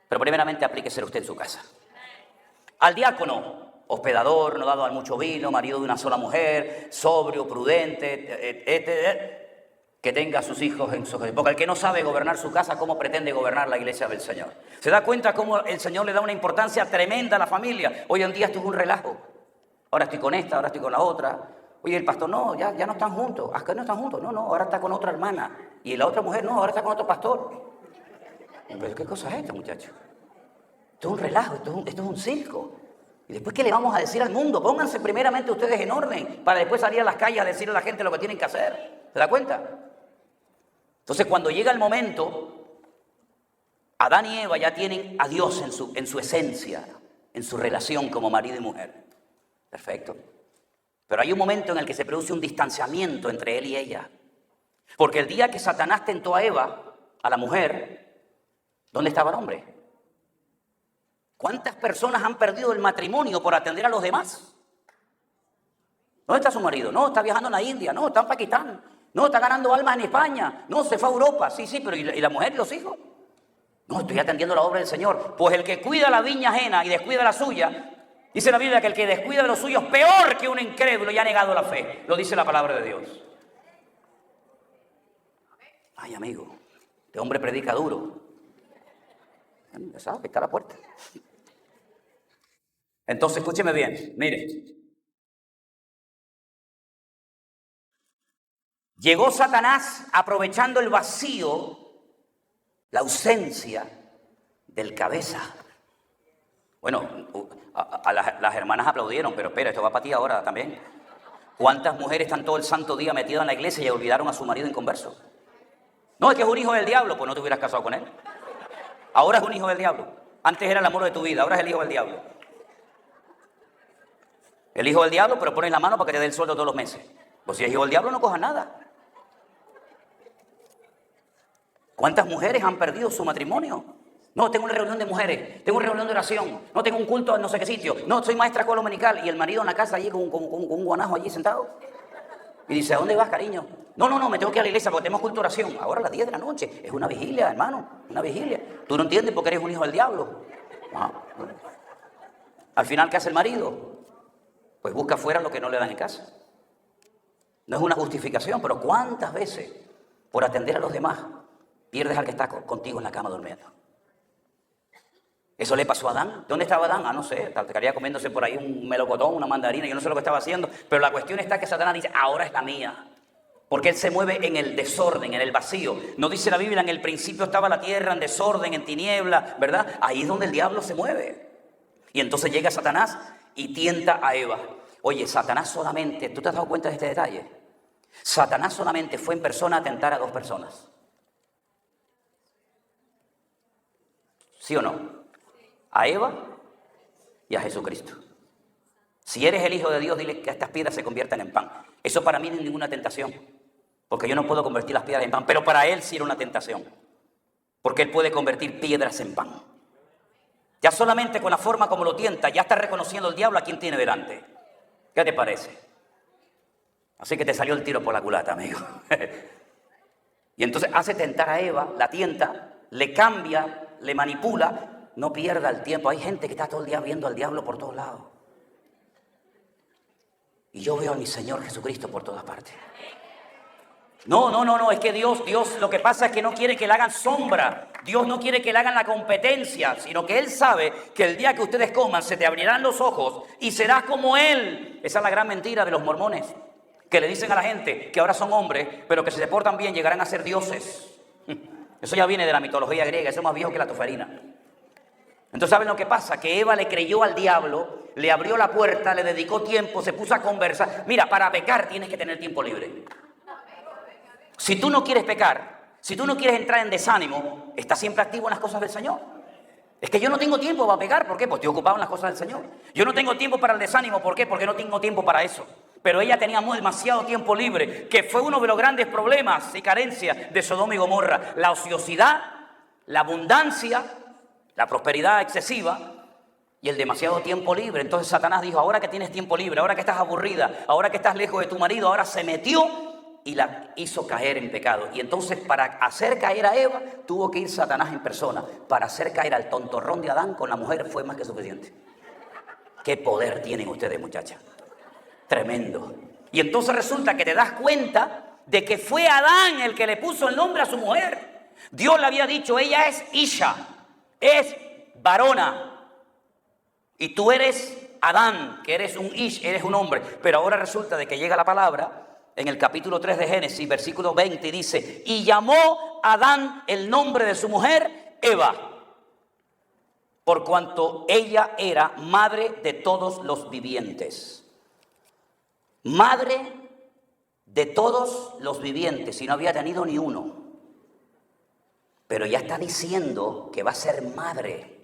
Pero primeramente aplíquese usted en su casa. Al diácono, hospedador, no dado al mucho vino, marido de una sola mujer, sobrio, prudente, que tenga a sus hijos en su... Porque el que no sabe gobernar su casa, ¿cómo pretende gobernar la iglesia del Señor? ¿Se da cuenta cómo el Señor le da una importancia tremenda a la familia? Hoy en día esto es un relajo. Ahora estoy con esta, ahora estoy con la otra. Oye, el pastor, no, ya no están juntos. ¿Acá no están juntos? No, ahora está con otra hermana. Y la otra mujer, no, ahora está con otro pastor. Pero ¿qué cosa es esta, muchacho? Esto es un relajo, esto es un circo. Y después, ¿qué le vamos a decir al mundo? Pónganse primeramente ustedes en orden para después salir a las calles a decirle a la gente lo que tienen que hacer. ¿Se da cuenta? Entonces, cuando llega el momento, Adán y Eva ya tienen a Dios en su esencia, en su relación como marido y mujer. Perfecto. Pero hay un momento en el que se produce un distanciamiento entre él y ella. Porque el día que Satanás tentó a Eva, a la mujer, ¿dónde estaba el hombre? ¿Cuántas personas han perdido el matrimonio por atender a los demás? ¿Dónde está su marido? No, está viajando en la India. No, está en Pakistán. No, está ganando almas en España. No, se fue a Europa. Sí, pero ¿y la mujer y los hijos? No, estoy atendiendo la obra del Señor. Pues el que cuida la viña ajena y descuida la suya, dice la Biblia que el que descuida de los suyos es peor que un incrédulo y ha negado la fe. Lo dice la palabra de Dios. Ay, amigo, Este hombre predica duro. Ya sabe, está a la puerta. Entonces, escúcheme bien, mire. Llegó Satanás aprovechando el vacío, la ausencia del cabeza. Bueno, las hermanas aplaudieron, pero espera, esto va para ti ahora también. ¿Cuántas mujeres están todo el santo día metidas en la iglesia y olvidaron a su marido inconverso? No, es que es un hijo del diablo, pues no te hubieras casado con él. Ahora es un hijo del diablo. Antes era el amor de tu vida, ahora es el hijo del diablo. El hijo del diablo, pero pones la mano para que te dé el sueldo todos los meses. Pues si es hijo del diablo, no cojas nada. ¿Cuántas mujeres han perdido su matrimonio? No, tengo una reunión de mujeres, tengo una reunión de oración, no tengo un culto en no sé qué sitio, no, soy maestra de escuela dominical, y el marido en la casa allí con un guanajo allí sentado. Y dice, ¿a dónde vas, cariño? No, me tengo que ir a la iglesia porque tenemos culto de oración. Ahora a las 10 de la noche, es una vigilia, hermano, una vigilia. Tú no entiendes porque eres un hijo del diablo. Al final, ¿qué hace el marido? Pues busca afuera lo que no le dan en casa. No es una justificación, pero ¿cuántas veces por atender a los demás pierdes al que está contigo en la cama durmiendo? Eso le pasó a Adán. ¿Dónde estaba Adán? No sé, estaría comiéndose por ahí un melocotón, una mandarina, yo no sé lo que estaba haciendo, pero la cuestión está que Satanás dice, ahora es la mía. Porque él se mueve en el desorden, en el vacío. No dice la Biblia, en el principio estaba la tierra en desorden, en tiniebla, ¿verdad? Ahí es donde el diablo se mueve. Y entonces llega Satanás y tienta a Eva. Oye, Satanás solamente, ¿tú te has dado cuenta de este detalle? Satanás solamente fue en persona a tentar a 2 personas. ¿Sí o no? A Eva y a Jesucristo. Si eres el Hijo de Dios, dile que estas piedras se conviertan en pan. Eso para mí no es ninguna tentación, porque yo no puedo convertir las piedras en pan, pero para Él sí era una tentación, porque Él puede convertir piedras en pan. Ya solamente con la forma como lo tienta, ya está reconociendo el diablo a quien tiene delante. ¿Qué te parece? Así que te salió el tiro por la culata, amigo. Y entonces hace tentar a Eva, la tienta, le cambia, le manipula. No pierda el tiempo. Hay gente que está todo el día viendo al diablo por todos lados. Y yo veo a mi Señor Jesucristo por todas partes. No, es que Dios, lo que pasa es que no quiere que le hagan sombra. Dios no quiere que le hagan la competencia, sino que Él sabe que el día que ustedes coman se te abrirán los ojos y serás como Él. Esa es la gran mentira de los mormones, que le dicen a la gente que ahora son hombres, pero que si se portan bien llegarán a ser dioses. Eso ya viene de la mitología griega, eso es más viejo que la toferina. Entonces, ¿saben lo que pasa? Que Eva le creyó al diablo, le abrió la puerta, le dedicó tiempo, se puso a conversar. Mira, para pecar tienes que tener tiempo libre. Si tú no quieres pecar, si tú no quieres entrar en desánimo, estás siempre activo en las cosas del Señor. Es que yo no tengo tiempo para pecar, ¿por qué? Pues estoy ocupado en las cosas del Señor. Yo no tengo tiempo para el desánimo, ¿por qué? Porque no tengo tiempo para eso. Pero ella tenía demasiado tiempo libre, que fue uno de los grandes problemas y carencias de Sodoma y Gomorra. La ociosidad, la abundancia, la prosperidad excesiva y el demasiado tiempo libre. Entonces Satanás dijo, ahora que tienes tiempo libre, ahora que estás aburrida, ahora que estás lejos de tu marido, ahora se metió y la hizo caer en pecado. Y entonces para hacer caer a Eva, tuvo que ir Satanás en persona. Para hacer caer al tontorrón de Adán con la mujer fue más que suficiente. ¿Qué poder tienen ustedes, muchachas? Tremendo. Y entonces resulta que te das cuenta de que fue Adán el que le puso el nombre a su mujer. Dios le había dicho, ella es Isha, es varona, y tú eres Adán, que eres un Ish, eres un hombre. Pero ahora resulta de que llega la palabra en el capítulo 3 de Génesis, versículo 20, y dice, y llamó Adán el nombre de su mujer Eva, por cuanto ella era madre de todos los vivientes. Madre de todos los vivientes, y no había tenido ni uno. Pero ya está diciendo que va a ser madre.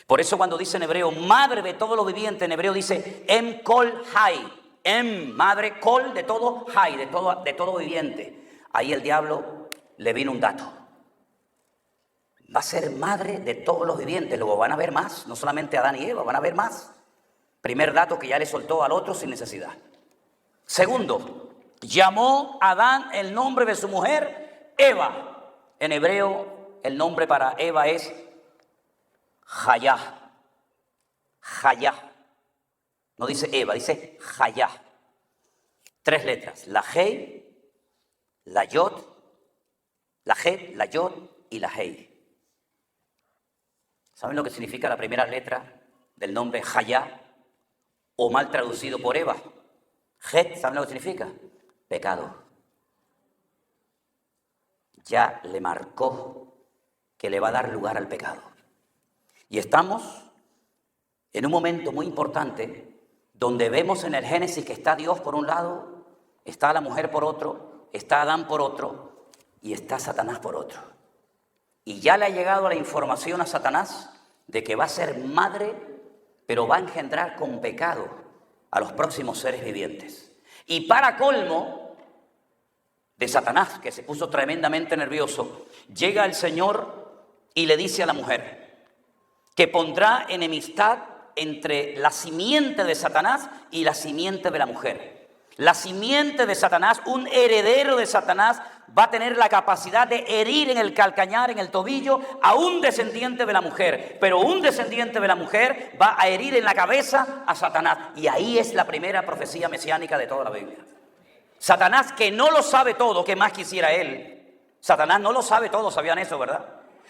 Por eso cuando dice en hebreo, madre de todos los vivientes, en hebreo dice, em kol hay. Em, madre, kol, de todo, hay, de todo viviente. Ahí el diablo le vino un dato. Va a ser madre de todos los vivientes. Luego van a ver más, no solamente Adán y Eva, van a ver más. Primer dato que ya le soltó al otro sin necesidad. Segundo, llamó Adán el nombre de su mujer Eva. En hebreo, el nombre para Eva es Jayá. Jayá. No dice Eva, dice Jayá. 3 letras. La Hei, la Yod, la Het, la Yod y la Hei. ¿Saben lo que significa la primera letra del nombre Hayá? O mal traducido por Eva. Het, ¿saben lo que significa? Pecado. Ya le marcó que le va a dar lugar al pecado. Y estamos en un momento muy importante donde vemos en el Génesis que está Dios por un lado, está la mujer por otro, está Adán por otro y está Satanás por otro. Y ya le ha llegado la información a Satanás de que va a ser madre, pero va a engendrar con pecado a los próximos seres vivientes. Y para colmo de Satanás, que se puso tremendamente nervioso, llega el Señor y le dice a la mujer que pondrá enemistad entre la simiente de Satanás y la simiente de la mujer. La simiente de Satanás, un heredero de Satanás, va a tener la capacidad de herir en el calcañar, en el tobillo, a un descendiente de la mujer. Pero un descendiente de la mujer va a herir en la cabeza a Satanás. Y ahí es la primera profecía mesiánica de toda la Biblia. Satanás, que no lo sabe todo, que más quisiera él. Satanás no lo sabe todo, sabían eso, ¿verdad?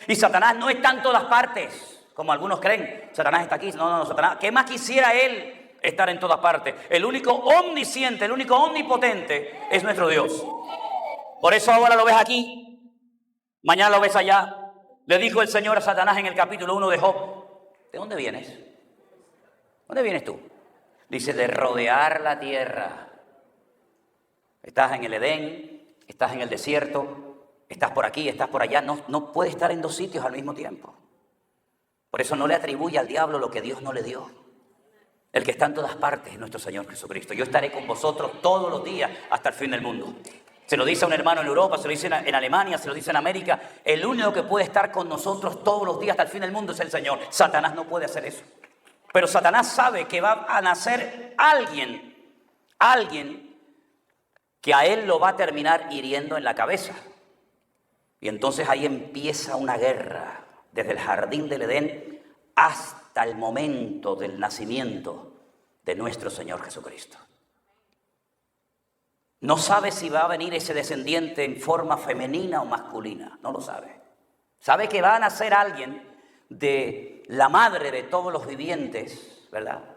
Y Satanás no está en todas partes, como algunos creen. Satanás está aquí. No, Satanás, ¿qué más quisiera él? Estar en todas partes. El único omnisciente, el único omnipotente es nuestro Dios. Por eso ahora lo ves aquí, mañana lo ves allá. Le dijo el Señor a Satanás en el capítulo 1 de Job: ¿de dónde vienes? ¿Dónde vienes tú? Dice: de rodear la tierra. Estás en el Edén, estás en el desierto, estás por aquí, estás por allá. No puedes estar en dos sitios al mismo tiempo. Por eso no le atribuye al diablo lo que Dios no le dio. El que está en todas partes es nuestro Señor Jesucristo. Yo estaré con vosotros todos los días hasta el fin del mundo. Se lo dice a un hermano en Europa, se lo dice en Alemania, se lo dice en América. El único que puede estar con nosotros todos los días hasta el fin del mundo es el Señor. Satanás no puede hacer eso. Pero Satanás sabe que va a nacer alguien que a él lo va a terminar hiriendo en la cabeza. Y entonces ahí empieza una guerra desde el jardín del Edén hasta el momento del nacimiento de nuestro Señor Jesucristo. No sabe si va a venir ese descendiente en forma femenina o masculina, no lo sabe. Sabe que va a nacer alguien de la madre de todos los vivientes, ¿verdad?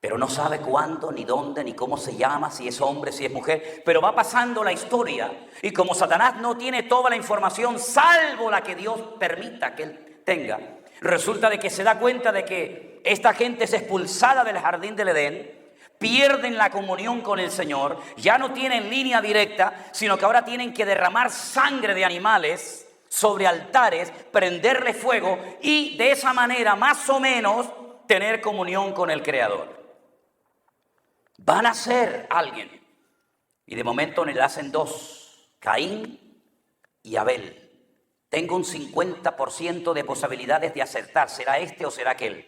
Pero no sabe cuándo, ni dónde, ni cómo se llama, si es hombre, si es mujer. Pero va pasando la historia y como Satanás no tiene toda la información, salvo la que Dios permita que él tenga, resulta de que se da cuenta de que esta gente es expulsada del jardín del Edén, pierden la comunión con el Señor, ya no tienen línea directa, sino que ahora tienen que derramar sangre de animales sobre altares, prenderle fuego y de esa manera más o menos tener comunión con el Creador. Van a ser alguien y de momento le hacen dos, Caín y Abel. Tengo un 50% de posibilidades de acertar, ¿será este o será aquel?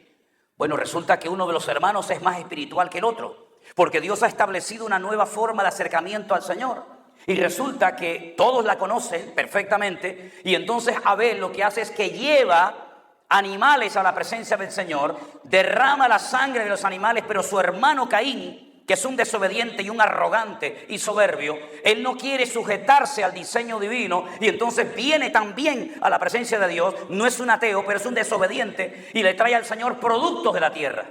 Bueno, resulta que uno de los hermanos es más espiritual que el otro, porque Dios ha establecido una nueva forma de acercamiento al Señor. Y resulta que todos la conocen perfectamente, y entonces Abel lo que hace es que lleva animales a la presencia del Señor, derrama la sangre de los animales, pero su hermano Caín, que es un desobediente y un arrogante y soberbio, él no quiere sujetarse al diseño divino y entonces viene también a la presencia de Dios. No es un ateo, pero es un desobediente y le trae al Señor productos de la tierra.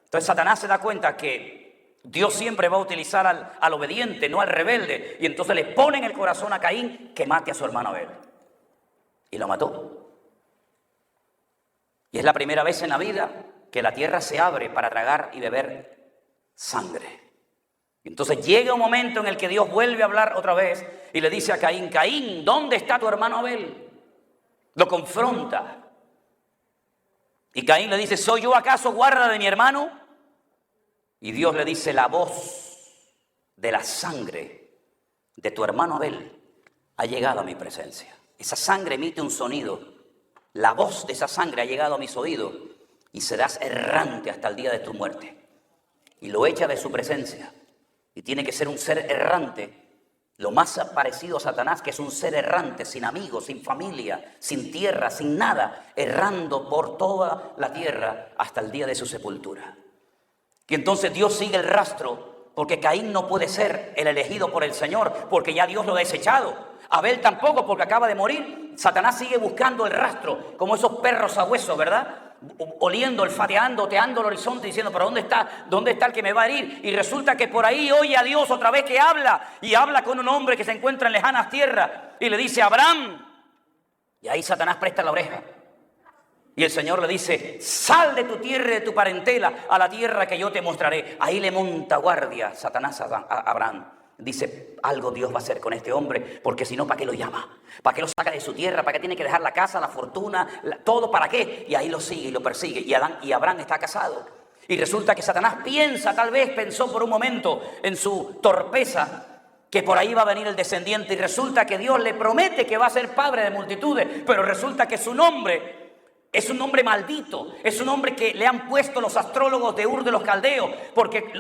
Entonces Satanás se da cuenta que Dios siempre va a utilizar al obediente, no al rebelde, y entonces le pone en el corazón a Caín que mate a su hermano Abel. Y lo mató. Y es la primera vez en la vida que la tierra se abre para tragar y beber sangre. Entonces llega un momento en el que Dios vuelve a hablar otra vez y le dice a Caín: Caín, ¿dónde está tu hermano Abel? Lo confronta. Y Caín le dice: ¿soy yo acaso guarda de mi hermano? Y Dios le dice: la voz de la sangre de tu hermano Abel ha llegado a mi presencia. Esa sangre emite un sonido. La voz de esa sangre ha llegado a mis oídos y serás errante hasta el día de tu muerte. Y lo echa de su presencia. Y tiene que ser un ser errante, lo más parecido a Satanás, que es un ser errante, sin amigos, sin familia, sin tierra, sin nada, errando por toda la tierra hasta el día de su sepultura. Y entonces Dios sigue el rastro porque Caín no puede ser el elegido por el Señor, porque ya Dios lo ha desechado. Abel tampoco, porque acaba de morir. Satanás sigue buscando el rastro, como esos perros a hueso, ¿verdad? Oliendo, olfateando, oteando el horizonte, diciendo, pero ¿dónde está el que me va a herir? Y resulta que por ahí oye a Dios otra vez que habla, y habla con un hombre que se encuentra en lejanas tierras, y le dice, Abraham. Y ahí Satanás presta la oreja. Y el Señor le dice, sal de tu tierra y de tu parentela a la tierra que yo te mostraré. Ahí le monta guardia Satanás a Abraham. Dice, algo Dios va a hacer con este hombre, porque si no, ¿para qué lo llama? ¿Para qué lo saca de su tierra? ¿Para qué tiene que dejar la casa, la fortuna, todo? ¿Para qué? Y ahí lo sigue y lo persigue. Y Abraham está casado. Y resulta que Satanás pensó por un momento en su torpeza, que por ahí va a venir el descendiente. Y resulta que Dios le promete que va a ser padre de multitudes, pero resulta que su nombre es un nombre maldito, es un nombre que le han puesto los astrólogos de Ur de los Caldeos, porque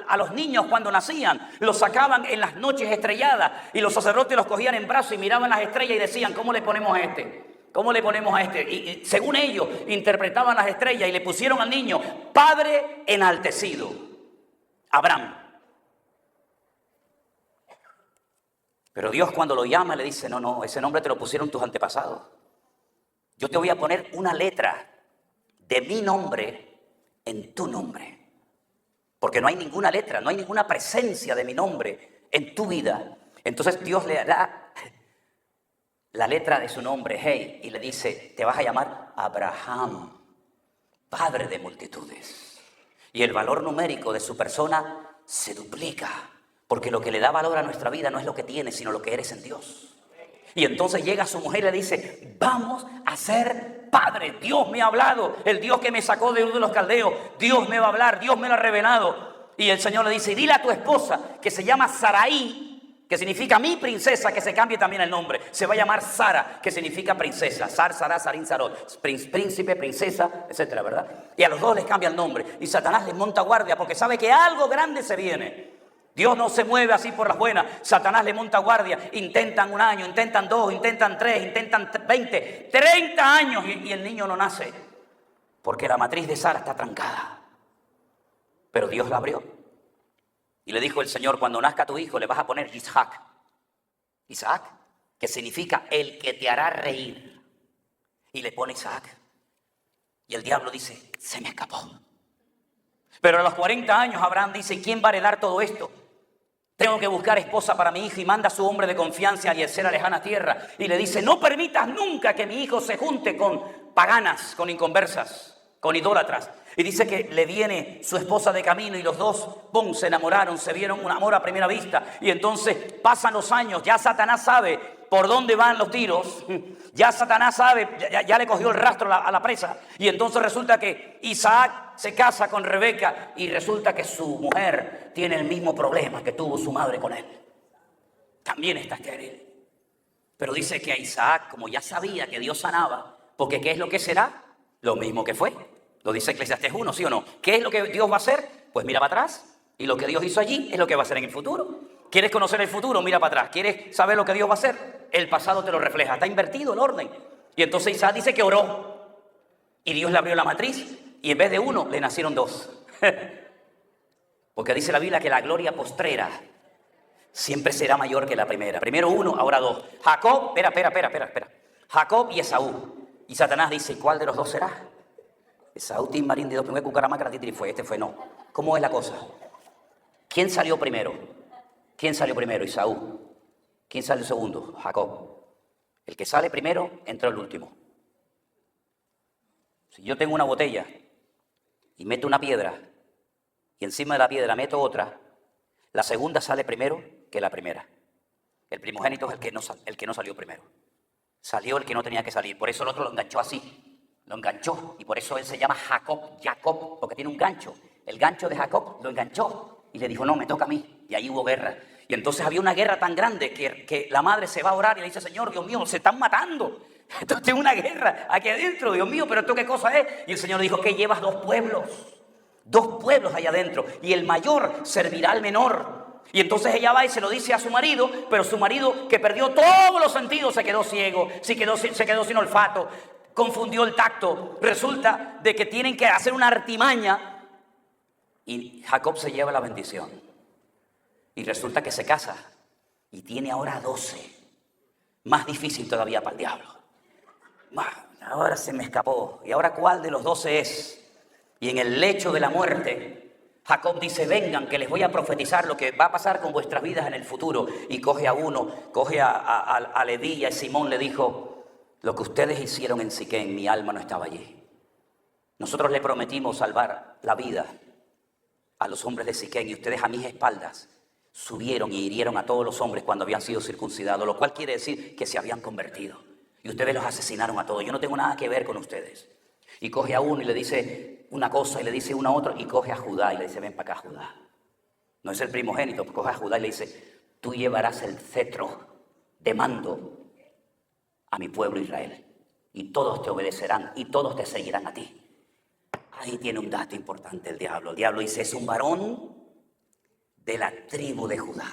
a los niños cuando nacían los sacaban en las noches estrelladas y los sacerdotes los cogían en brazos y miraban las estrellas y decían, ¿cómo le ponemos a este? ¿Cómo le ponemos a este? Y según ellos interpretaban las estrellas y le pusieron al niño Padre enaltecido, Abraham. Pero Dios cuando lo llama le dice, no, ese nombre te lo pusieron tus antepasados. Yo te voy a poner una letra de mi nombre en tu nombre. Porque no hay ninguna letra, no hay ninguna presencia de mi nombre en tu vida. Entonces Dios le da la letra de su nombre, hey, y le dice, te vas a llamar Abraham, padre de multitudes. Y el valor numérico de su persona se duplica. Porque lo que le da valor a nuestra vida no es lo que tienes, sino lo que eres en Dios. Y entonces llega su mujer y le dice, vamos a ser padres. Dios me ha hablado, el Dios que me sacó de Ur de los Caldeos, Dios me va a hablar, Dios me lo ha revelado. Y el Señor le dice, dile a tu esposa que se llama Sarai, que significa mi princesa, que se cambie también el nombre. Se va a llamar Sara, que significa princesa. Sará, Sarín, Sarot, príncipe, princesa, etcétera, ¿verdad? Y a los dos les cambia el nombre. Y Satanás les monta guardia porque sabe que algo grande se viene. Dios no se mueve así por las buenas. Satanás le monta guardia. Intentan 1 año, intentan 2, intentan 3, intentan 20, 30 años y el niño no nace. Porque la matriz de Sara está trancada. Pero Dios la abrió. Y le dijo el Señor, cuando nazca tu hijo le vas a poner Isaac. Isaac, que significa el que te hará reír. Y le pone Isaac. Y el diablo dice, se me escapó. Pero a los 40 años Abraham dice, ¿quién va a heredar todo esto? Tengo que buscar esposa para mi hijo y manda a su hombre de confianza a Eliezer a lejana tierra. Y le dice, no permitas nunca que mi hijo se junte con paganas, con inconversas, con idólatras. Y dice que le viene su esposa de camino y los dos, ¡pum!, se enamoraron, se vieron un amor a primera vista. Y entonces pasan los años, ya Satanás sabe por dónde van los tiros. Ya Satanás sabe, ya le cogió el rastro a la presa. Y entonces resulta que Isaac se casa con Rebeca y resulta que su mujer tiene el mismo problema que tuvo su madre con él. También está estéril. Pero dice que a Isaac, como ya sabía que Dios sanaba, porque ¿qué es lo que será? Lo mismo que fue. Lo dice Eclesiastés 1, ¿sí o no? ¿Qué es lo que Dios va a hacer? Pues mira para atrás. Y lo que Dios hizo allí es lo que va a hacer en el futuro. ¿Quieres conocer el futuro? Mira para atrás. ¿Quieres saber lo que Dios va a hacer? El pasado te lo refleja. Está invertido el orden. Y entonces Isaac dice que oró. Y Dios le abrió la matriz. Y en vez de 1, le nacieron 2. Porque dice la Biblia que la gloria postrera siempre será mayor que la primera. Primero 1, ahora 2. Jacob, espera. Jacob y Esaú. Y Satanás dice, ¿cuál de los 2 será? Esaú, Tim Marín, de 2, primer cucaramaca, fue. Este fue, no. ¿Cómo es la cosa? ¿Quién salió primero? Esaú. ¿Quién salió segundo? Jacob. El que sale primero entró el último. Si yo tengo una botella y meto una piedra y encima de la piedra meto otra, la segunda sale primero que la primera. El primogénito es el que no salió primero. Salió el que no tenía que salir. Por eso el otro lo enganchó así. Lo enganchó y por eso él se llama Jacob, porque tiene un gancho. El gancho de Jacob lo enganchó y le dijo, no, me toca a mí. Y ahí hubo guerra. Y entonces había una guerra tan grande que la madre se va a orar y le dice, Señor, Dios mío, se están matando. Entonces tengo una guerra aquí adentro, Dios mío, pero ¿esto qué cosa es? Y el Señor dijo, que llevas 2 pueblos. 2 pueblos allá adentro. Y el mayor servirá al menor. Y entonces ella va y se lo dice a su marido, pero su marido, que perdió todos los sentidos, se quedó ciego, se quedó sin olfato, confundió el tacto. Resulta de que tienen que hacer una artimaña y Jacob se lleva la bendición. Y resulta que se casa y tiene ahora 12. Más difícil todavía para el diablo. Ahora se me escapó. ¿Y ahora cuál de los 12 es? Y en el lecho de la muerte, Jacob dice, vengan que les voy a profetizar lo que va a pasar con vuestras vidas en el futuro. Y coge a uno, coge a Leví y a Simón, le dijo, lo que ustedes hicieron en Siquén, mi alma no estaba allí. Nosotros le prometimos salvar la vida a los hombres de Siquén y ustedes a mis espaldas subieron y hirieron a todos los hombres cuando habían sido circuncidados, lo cual quiere decir que se habían convertido. Y ustedes los asesinaron a todos. Yo no tengo nada que ver con ustedes. Y coge a uno y le dice una cosa y le dice una otra y coge a Judá y le dice, ven para acá, Judá. No es el primogénito, coge a Judá y le dice, tú llevarás el cetro de mando a mi pueblo Israel. Y todos te obedecerán y todos te seguirán a ti. Ahí tiene un dato importante el diablo. El diablo dice, es un varón de la tribu de Judá.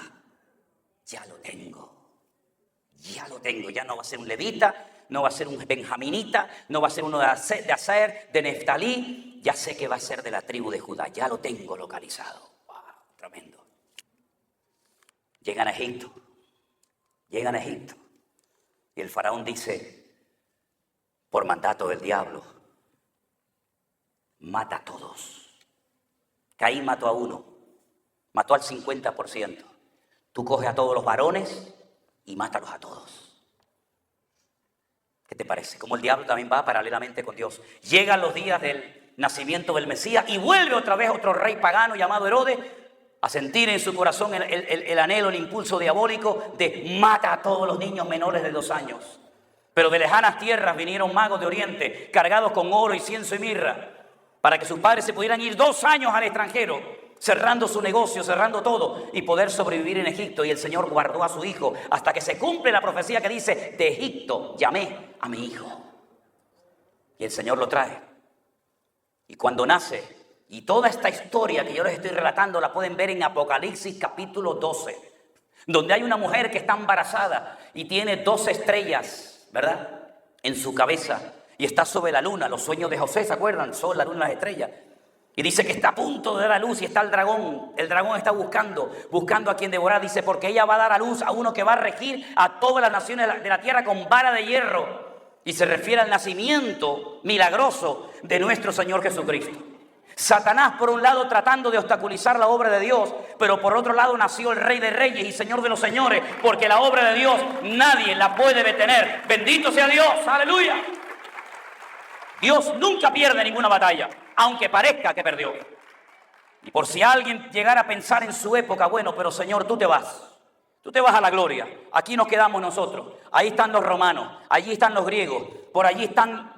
Ya lo tengo. Ya lo tengo. Ya no va a ser un levita, no va a ser un benjaminita, no va a ser uno de Aser, de Neftalí. Ya sé que va a ser de la tribu de Judá. Ya lo tengo localizado. Wow, tremendo. Llegan a Egipto. Llegan a Egipto. Y el faraón dice, por mandato del diablo, mata a todos. Caín mató a uno. Mató al 50%. Tú coges a todos los varones y mátalos a todos. ¿Qué te parece? Como el diablo también va paralelamente con Dios. Llegan los días del nacimiento del Mesías y vuelve otra vez otro rey pagano llamado Herodes a sentir en su corazón el anhelo, el impulso diabólico de mata a todos los niños menores de 2 años. Pero de lejanas tierras vinieron magos de Oriente cargados con oro, incienso y mirra para que sus padres se pudieran ir 2 años al extranjero, cerrando su negocio, cerrando todo y poder sobrevivir en Egipto. Y el Señor guardó a su hijo hasta que se cumple la profecía que dice, de Egipto llamé a mi hijo. Y el Señor lo trae. Y cuando nace, y toda esta historia que yo les estoy relatando la pueden ver en Apocalipsis capítulo 12, donde hay una mujer que está embarazada y tiene 12 estrellas, ¿verdad?, en su cabeza. Y está sobre la luna, los sueños de José, ¿se acuerdan? El sol, la luna, las estrellas. Y dice que está a punto de dar a luz y está el dragón. El dragón está buscando a quien devorar. Dice, porque ella va a dar a luz a uno que va a regir a todas las naciones de la tierra con vara de hierro. Y se refiere al nacimiento milagroso de nuestro Señor Jesucristo. Satanás, por un lado, tratando de obstaculizar la obra de Dios, pero por otro lado nació el Rey de Reyes y Señor de los Señores, porque la obra de Dios nadie la puede detener. Bendito sea Dios, aleluya. Dios nunca pierde ninguna batalla, aunque parezca que perdió. Y por si alguien llegara a pensar en su época, bueno, pero Señor, tú te vas a la gloria, aquí nos quedamos nosotros, ahí están los romanos, allí están los griegos, por allí están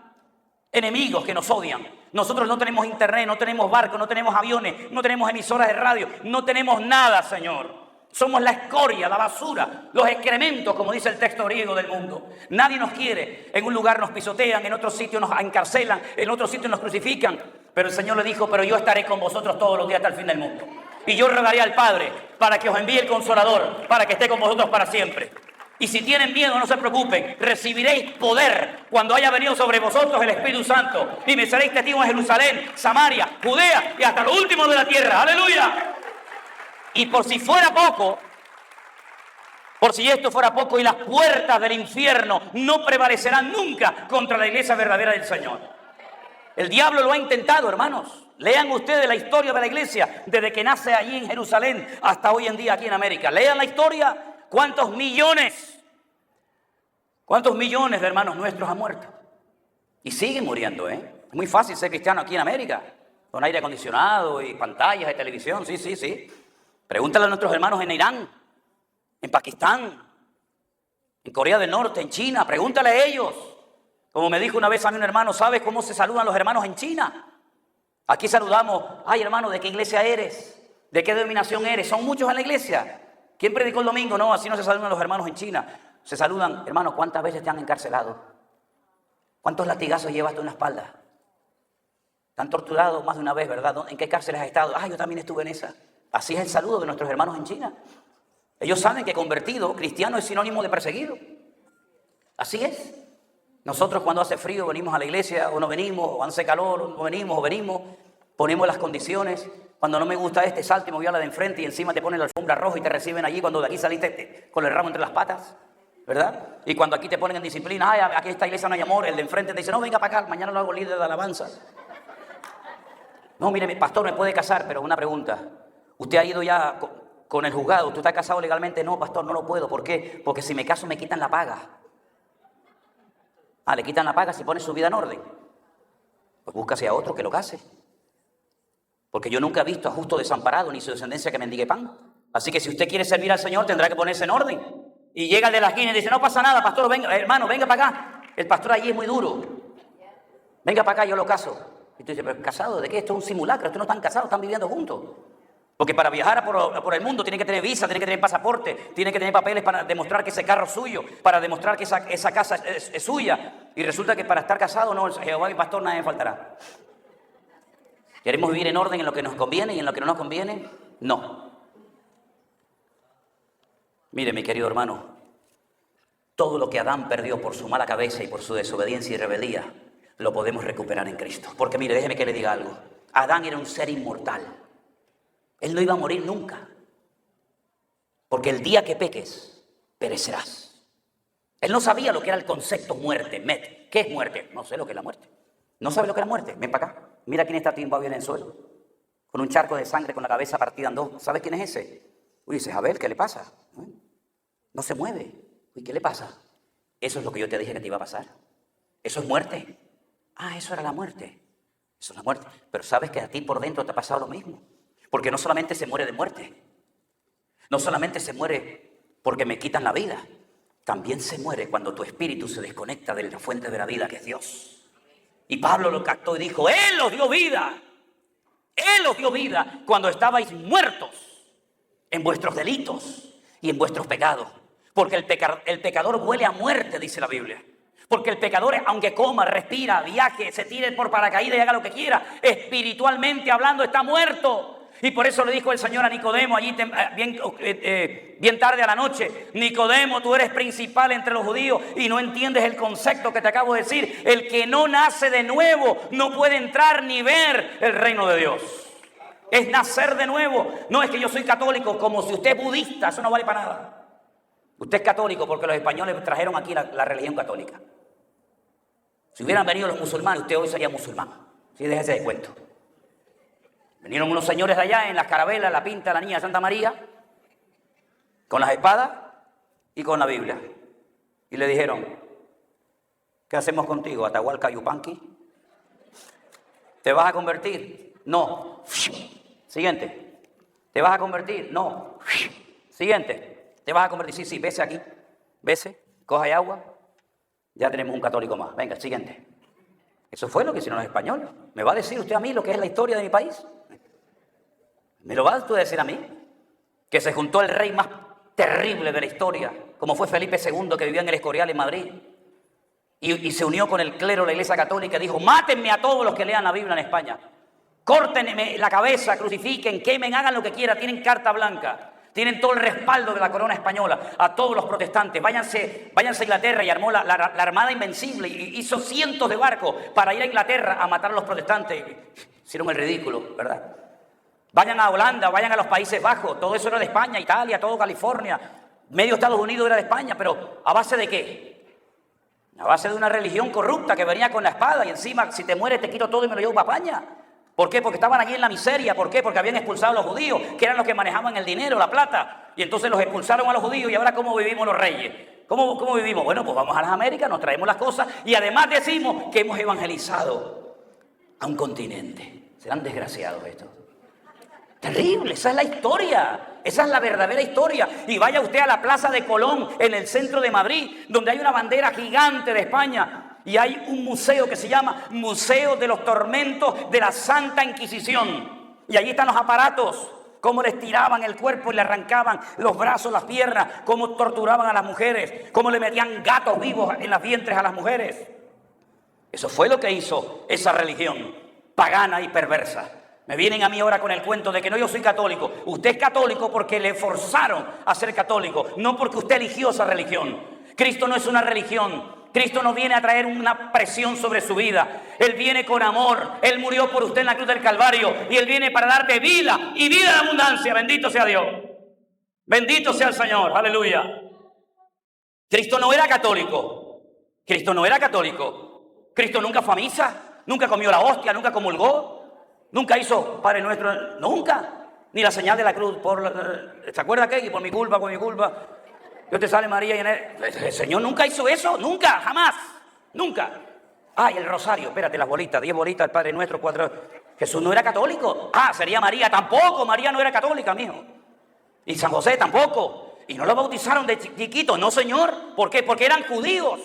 enemigos que nos odian. Nosotros no tenemos internet, no tenemos barcos, no tenemos aviones, no tenemos emisoras de radio, no tenemos nada, Señor. Somos la escoria, la basura, los excrementos, como dice el texto griego del mundo. Nadie nos quiere. En un lugar nos pisotean, en otro sitio nos encarcelan, en otro sitio nos crucifican. Pero el Señor le dijo, pero yo estaré con vosotros todos los días hasta el fin del mundo. Y yo rogaré al Padre para que os envíe el Consolador, para que esté con vosotros para siempre. Y si tienen miedo, no se preocupen, recibiréis poder cuando haya venido sobre vosotros el Espíritu Santo. Y me seréis testigos en Jerusalén, Samaria, Judea y hasta lo último de la tierra. ¡Aleluya! Y por si fuera poco, por si esto fuera poco, y las puertas del infierno no prevalecerán nunca contra la iglesia verdadera del Señor. El diablo lo ha intentado, hermanos. Lean ustedes la historia de la iglesia desde que nace allí en Jerusalén hasta hoy en día aquí en América. Lean la historia. ¿Cuántos millones de hermanos nuestros han muerto? Y siguen muriendo, ¿eh? Es muy fácil ser cristiano aquí en América, con aire acondicionado y pantallas de televisión, sí. Pregúntale a nuestros hermanos en Irán, en Pakistán, en Corea del Norte, en China. Pregúntale a ellos. Como me dijo una vez a mí un hermano, ¿sabes cómo se saludan los hermanos en China? Aquí saludamos, ay hermano, ¿de qué iglesia eres? ¿De qué denominación eres? Son muchos en la iglesia. ¿Quién predicó el domingo? No, así no se saludan los hermanos en China. Se saludan, hermano, ¿cuántas veces te han encarcelado? ¿Cuántos latigazos llevas tú en la espalda? Te han torturado más de una vez, ¿verdad? ¿En qué cárcel has estado? Ah, yo también estuve en esa. Así es el saludo de nuestros hermanos en China. Ellos saben que convertido, cristiano, es sinónimo de perseguido. Así es. Nosotros cuando hace frío venimos a la iglesia o no venimos, o hace calor o no venimos o venimos. Ponemos las condiciones. Cuando no me gusta salto y me voy a la de enfrente y encima te ponen la alfombra roja y te reciben allí cuando de aquí saliste con el ramo entre las patas, ¿verdad? Y cuando aquí te ponen en disciplina, ay, aquí esta iglesia no hay amor, el de enfrente te dice, no, venga para acá, mañana lo hago líder de alabanza. No, mire, mi pastor me puede casar, pero una pregunta. ¿Usted ha ido ya con el juzgado? ¿Usted está casado legalmente? No, pastor, no lo puedo. ¿Por qué? Porque si me caso me quitan la paga. Le quitan la paga si pone su vida en orden. Pues búscase a otro que lo case. Porque yo nunca he visto a justo desamparado ni su descendencia que mendigue pan. Así que si usted quiere servir al Señor, tendrá que ponerse en orden. Y llega el de la esquina y dice, no pasa nada, pastor, venga, hermano, venga para acá. El pastor allí es muy duro. Venga para acá, yo lo caso. Y tú dices, pero ¿casado de qué? Esto es un simulacro, estos no están casados, están viviendo juntos. Porque para viajar por el mundo tiene que tener visa, tiene que tener pasaporte, tiene que tener papeles para demostrar que ese carro es suyo, para demostrar que esa casa es suya. Y resulta que para estar casado, no, Jehová y pastor nadie me faltará. ¿Queremos vivir en orden en lo que nos conviene y en lo que no nos conviene? No. Mire, mi querido hermano, todo lo que Adán perdió por su mala cabeza y por su desobediencia y rebeldía, lo podemos recuperar en Cristo. Porque mire, déjeme que le diga algo. Adán era un ser inmortal. Él no iba a morir nunca. Porque el día que peques, perecerás. Él no sabía lo que era el concepto muerte, met. ¿Qué es muerte? No sé lo que es la muerte. ¿No sabe lo que es la muerte? Ven para acá. Mira quién está tumbado en el suelo. Con un charco de sangre, con la cabeza partida en dos. ¿Sabes quién es ese? Uy, dices, a ver, ¿qué le pasa? No se mueve. Uy, ¿qué le pasa? Eso es lo que yo te dije que te iba a pasar. Eso es muerte. Eso era la muerte. Eso es la muerte. Pero sabes que a ti por dentro te ha pasado lo mismo. Porque no solamente se muere de muerte. No solamente se muere porque me quitan la vida. También se muere cuando tu espíritu se desconecta de la fuente de la vida que es Dios. Y Pablo lo captó y dijo, Él os dio vida. Él os dio vida cuando estabais muertos en vuestros delitos y en vuestros pecados. Porque el pecador huele a muerte, dice la Biblia. Porque el pecador, aunque coma, respira, viaje, se tire por paracaídas y haga lo que quiera, espiritualmente hablando está muerto. Y por eso le dijo el Señor a Nicodemo allí bien tarde a la noche, Nicodemo, tú eres principal entre los judíos y no entiendes el concepto que te acabo de decir. El que no nace de nuevo no puede entrar ni ver el reino de Dios. Es nacer de nuevo. No es que yo soy católico, como si usted es budista, eso no vale para nada. Usted es católico porque los españoles trajeron aquí la religión católica. Si hubieran venido los musulmanes, usted hoy sería musulmán. Sí, déjese de cuento. Vinieron unos señores de allá en las carabelas, la pinta, la niña de Santa María, con las espadas y con la Biblia. Y le dijeron, ¿qué hacemos contigo, Atahualpa Yupanqui? ¿Te vas a convertir? No. Siguiente. ¿Te vas a convertir? No. Siguiente. ¿Te vas a convertir? Sí, vese aquí. Vese, coja ahí agua. Ya tenemos un católico más. Venga, siguiente. Eso fue lo que hicieron los españoles. ¿Me va a decir usted a mí lo que es la historia de mi país? ¿Me lo va a decir a mí? Que se juntó el rey más terrible de la historia, como fue Felipe II, que vivía en el Escorial en Madrid, y se unió con el clero de la Iglesia Católica y dijo, mátenme a todos los que lean la Biblia en España. Córtenme la cabeza, crucifiquen, quemen, hagan lo que quieran, tienen carta blanca. Tienen todo el respaldo de la corona española a todos los protestantes. Váyanse a Inglaterra y armó la Armada Invencible y hizo cientos de barcos para ir a Inglaterra a matar a los protestantes. Hicieron el ridículo, ¿verdad? Vayan a Holanda, vayan a los Países Bajos. Todo eso era de España, Italia, todo California. Medio Estados Unidos era de España, pero ¿a base de qué? A base de una religión corrupta que venía con la espada y encima si te mueres te quito todo y me lo llevo para España. ¿Por qué? Porque estaban allí en la miseria. ¿Por qué? Porque habían expulsado a los judíos, que eran los que manejaban el dinero, la plata. Y entonces los expulsaron a los judíos. ¿Y ahora cómo vivimos los reyes? ¿Cómo vivimos? Bueno, pues vamos a las Américas, nos traemos las cosas y además decimos que hemos evangelizado a un continente. Serán desgraciados estos. Terrible, esa es la historia. Esa es la verdadera historia. Y vaya usted a la Plaza de Colón, en el centro de Madrid, donde hay una bandera gigante de España. Y hay un museo que se llama Museo de los Tormentos de la Santa Inquisición. Y allí están los aparatos, cómo les tiraban el cuerpo y le arrancaban los brazos, las piernas, cómo torturaban a las mujeres, cómo le metían gatos vivos en las vientres a las mujeres. Eso fue lo que hizo esa religión pagana y perversa. Me vienen a mí ahora con el cuento de que no, yo soy católico. Usted es católico porque le forzaron a ser católico, no porque usted eligió esa religión. Cristo no es una religión Cristo no viene a traer una presión sobre su vida. Él viene con amor. Él murió por usted en la cruz del Calvario. Y Él viene para darte vida y vida en abundancia. Bendito sea Dios. Bendito sea el Señor. Aleluya. Cristo no era católico. Cristo no era católico. Cristo nunca fue a misa. Nunca comió la hostia. Nunca comulgó. Nunca hizo Padre Nuestro. Nunca. Ni la señal de la cruz. ¿Se acuerda qué? Y por mi culpa, por mi culpa. Dios te salve María. El Señor nunca hizo eso. Nunca. Jamás. Nunca. Ay, el rosario. Espérate, las bolitas. 10 bolitas. El Padre Nuestro. 4. Jesús no era católico. Sería María. Tampoco. María no era católica, mijo. Y San José tampoco. Y no lo bautizaron de chiquito. No, señor. ¿Por qué? Porque eran judíos.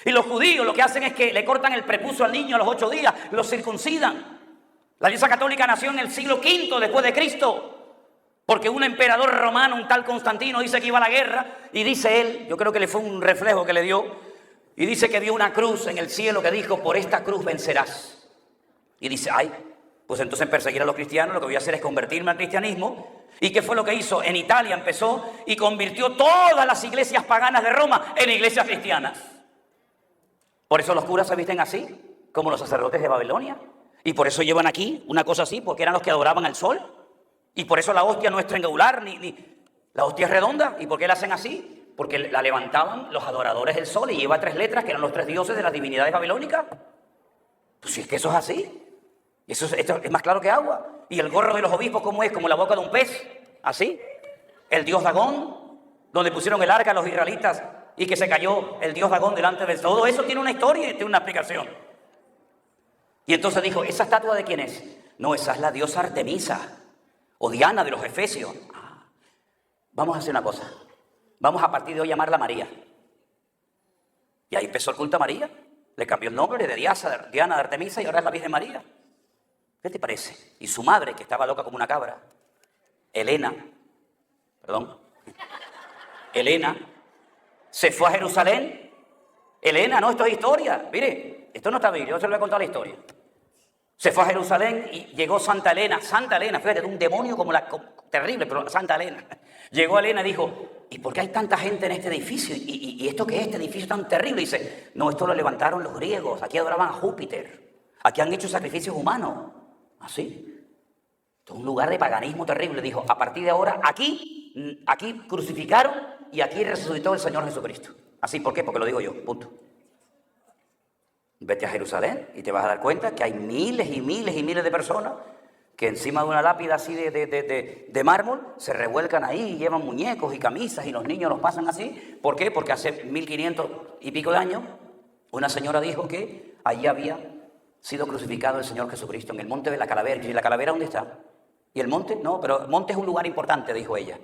Y los judíos lo que hacen es que le cortan el prepucio al niño a los 8 días. Lo circuncidan. La Iglesia Católica nació en el siglo V después de Cristo. Porque un emperador romano, un tal Constantino, dice que iba a la guerra. Y dice él, yo creo que le fue un reflejo que le dio. Y dice que vio una cruz en el cielo que dijo, por esta cruz vencerás. Y dice, ay, pues entonces perseguir a los cristianos, lo que voy a hacer es convertirme al cristianismo. ¿Y qué fue lo que hizo? En Italia empezó y convirtió todas las iglesias paganas de Roma en iglesias cristianas. Por eso los curas se visten así, como los sacerdotes de Babilonia. Y por eso llevan aquí una cosa así, porque eran los que adoraban al sol. Y por eso la hostia no es triangular, ni la hostia es redonda. ¿Y por qué la hacen así? Porque la levantaban los adoradores del sol y lleva 3 letras, que eran los 3 dioses de las divinidades babilónicas. Pues si es que eso es así. Esto es más claro que agua. Y el gorro de los obispos, ¿cómo es? Como la boca de un pez. Así. El dios Dagón, donde pusieron el arca a los israelitas y que se cayó el dios Dagón delante del... Todo eso tiene una historia y tiene una explicación. Y entonces dijo, ¿esa estatua de quién es? No, esa es la diosa Artemisa o Diana de los Efesios. Vamos a hacer una cosa. Vamos a partir de hoy a llamarla María. Y ahí empezó el culto a María. Le cambió el nombre de Diana de Artemisa y ahora es la Virgen María. ¿Qué te parece? Y su madre, que estaba loca como una cabra, Elena, se fue a Jerusalén. Elena, no, esto es historia. Mire, esto no está bien, yo se lo voy a contar la historia. Se fue a Jerusalén y llegó Santa Elena, fíjate, de un demonio terrible, pero Santa Elena. Llegó Elena y dijo, ¿y por qué hay tanta gente en este edificio? ¿Y esto qué es este edificio tan terrible? Y dice, no, esto lo levantaron los griegos, aquí adoraban a Júpiter, aquí han hecho sacrificios humanos. ¿Así? Esto es un lugar de paganismo terrible. Dijo, a partir de ahora, aquí crucificaron y aquí resucitó el Señor Jesucristo. ¿Así? ¿Por qué? Porque lo digo yo, punto. Vete a Jerusalén y te vas a dar cuenta que hay miles y miles y miles de personas que encima de una lápida así de mármol se revuelcan ahí y llevan muñecos y camisas y los niños los pasan así. ¿Por qué? Porque hace 1500 y pico de años una señora dijo que allí había sido crucificado el Señor Jesucristo en el monte de la calavera. ¿Y la calavera dónde está? ¿Y el monte? No, pero el monte es un lugar importante, dijo ella.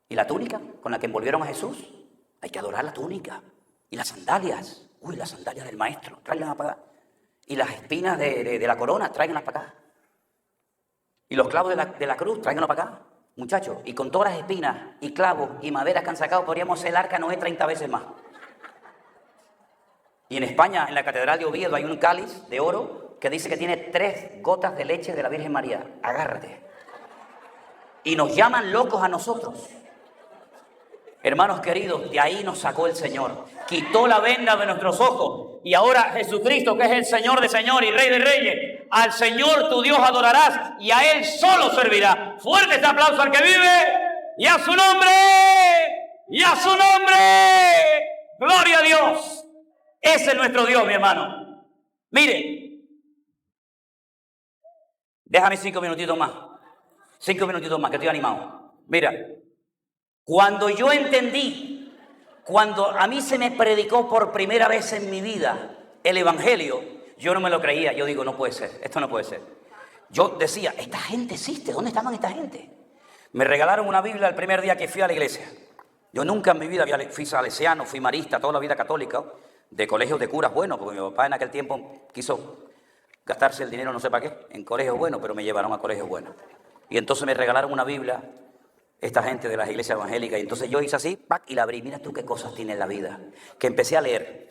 ¿Y la túnica con la que envolvieron a Jesús? Hay que adorar la túnica. ¿Y las sandalias? Uy, las sandalias del maestro, tráiganlas para acá. Y las espinas de la corona, tráiganlas para acá. Y los clavos de la cruz, tráiganlos para acá. Muchachos, y con todas las espinas y clavos y maderas que han sacado, podríamos hacer el arca Noé 30 veces más. Y en España, en la Catedral de Oviedo, hay un cáliz de oro que dice que tiene 3 gotas de leche de la Virgen María. Agárrate. Y nos llaman locos a nosotros. Hermanos queridos, de ahí nos sacó el Señor. Quitó la venda de nuestros ojos. Y ahora Jesucristo, que es el Señor de señores y Rey de reyes, al Señor tu Dios adorarás y a Él solo servirá. Fuerte este aplauso al que vive. Y a su nombre. Y a su nombre. Gloria a Dios. Ese es nuestro Dios, mi hermano. Mire. Déjame 5 minutitos más. 5 minutitos más, que estoy animado. Mira. Cuando yo entendí, cuando a mí se me predicó por primera vez en mi vida el Evangelio, yo no me lo creía. Yo digo, no puede ser, esto no puede ser. Yo decía, esta gente existe, ¿dónde estaban esta gente? Me regalaron una Biblia el primer día que fui a la iglesia. Yo nunca en mi vida fui salesiano, fui marista, toda la vida católica, de colegios de curas buenos, porque mi papá en aquel tiempo quiso gastarse el dinero no sé para qué, en colegios buenos, pero me llevaron a colegios buenos. Y entonces me regalaron una Biblia, esta gente de las iglesias evangélicas, y entonces yo hice así, ¡pac!, y la abrí. Mira tú qué cosas tiene la vida. Que empecé a leer.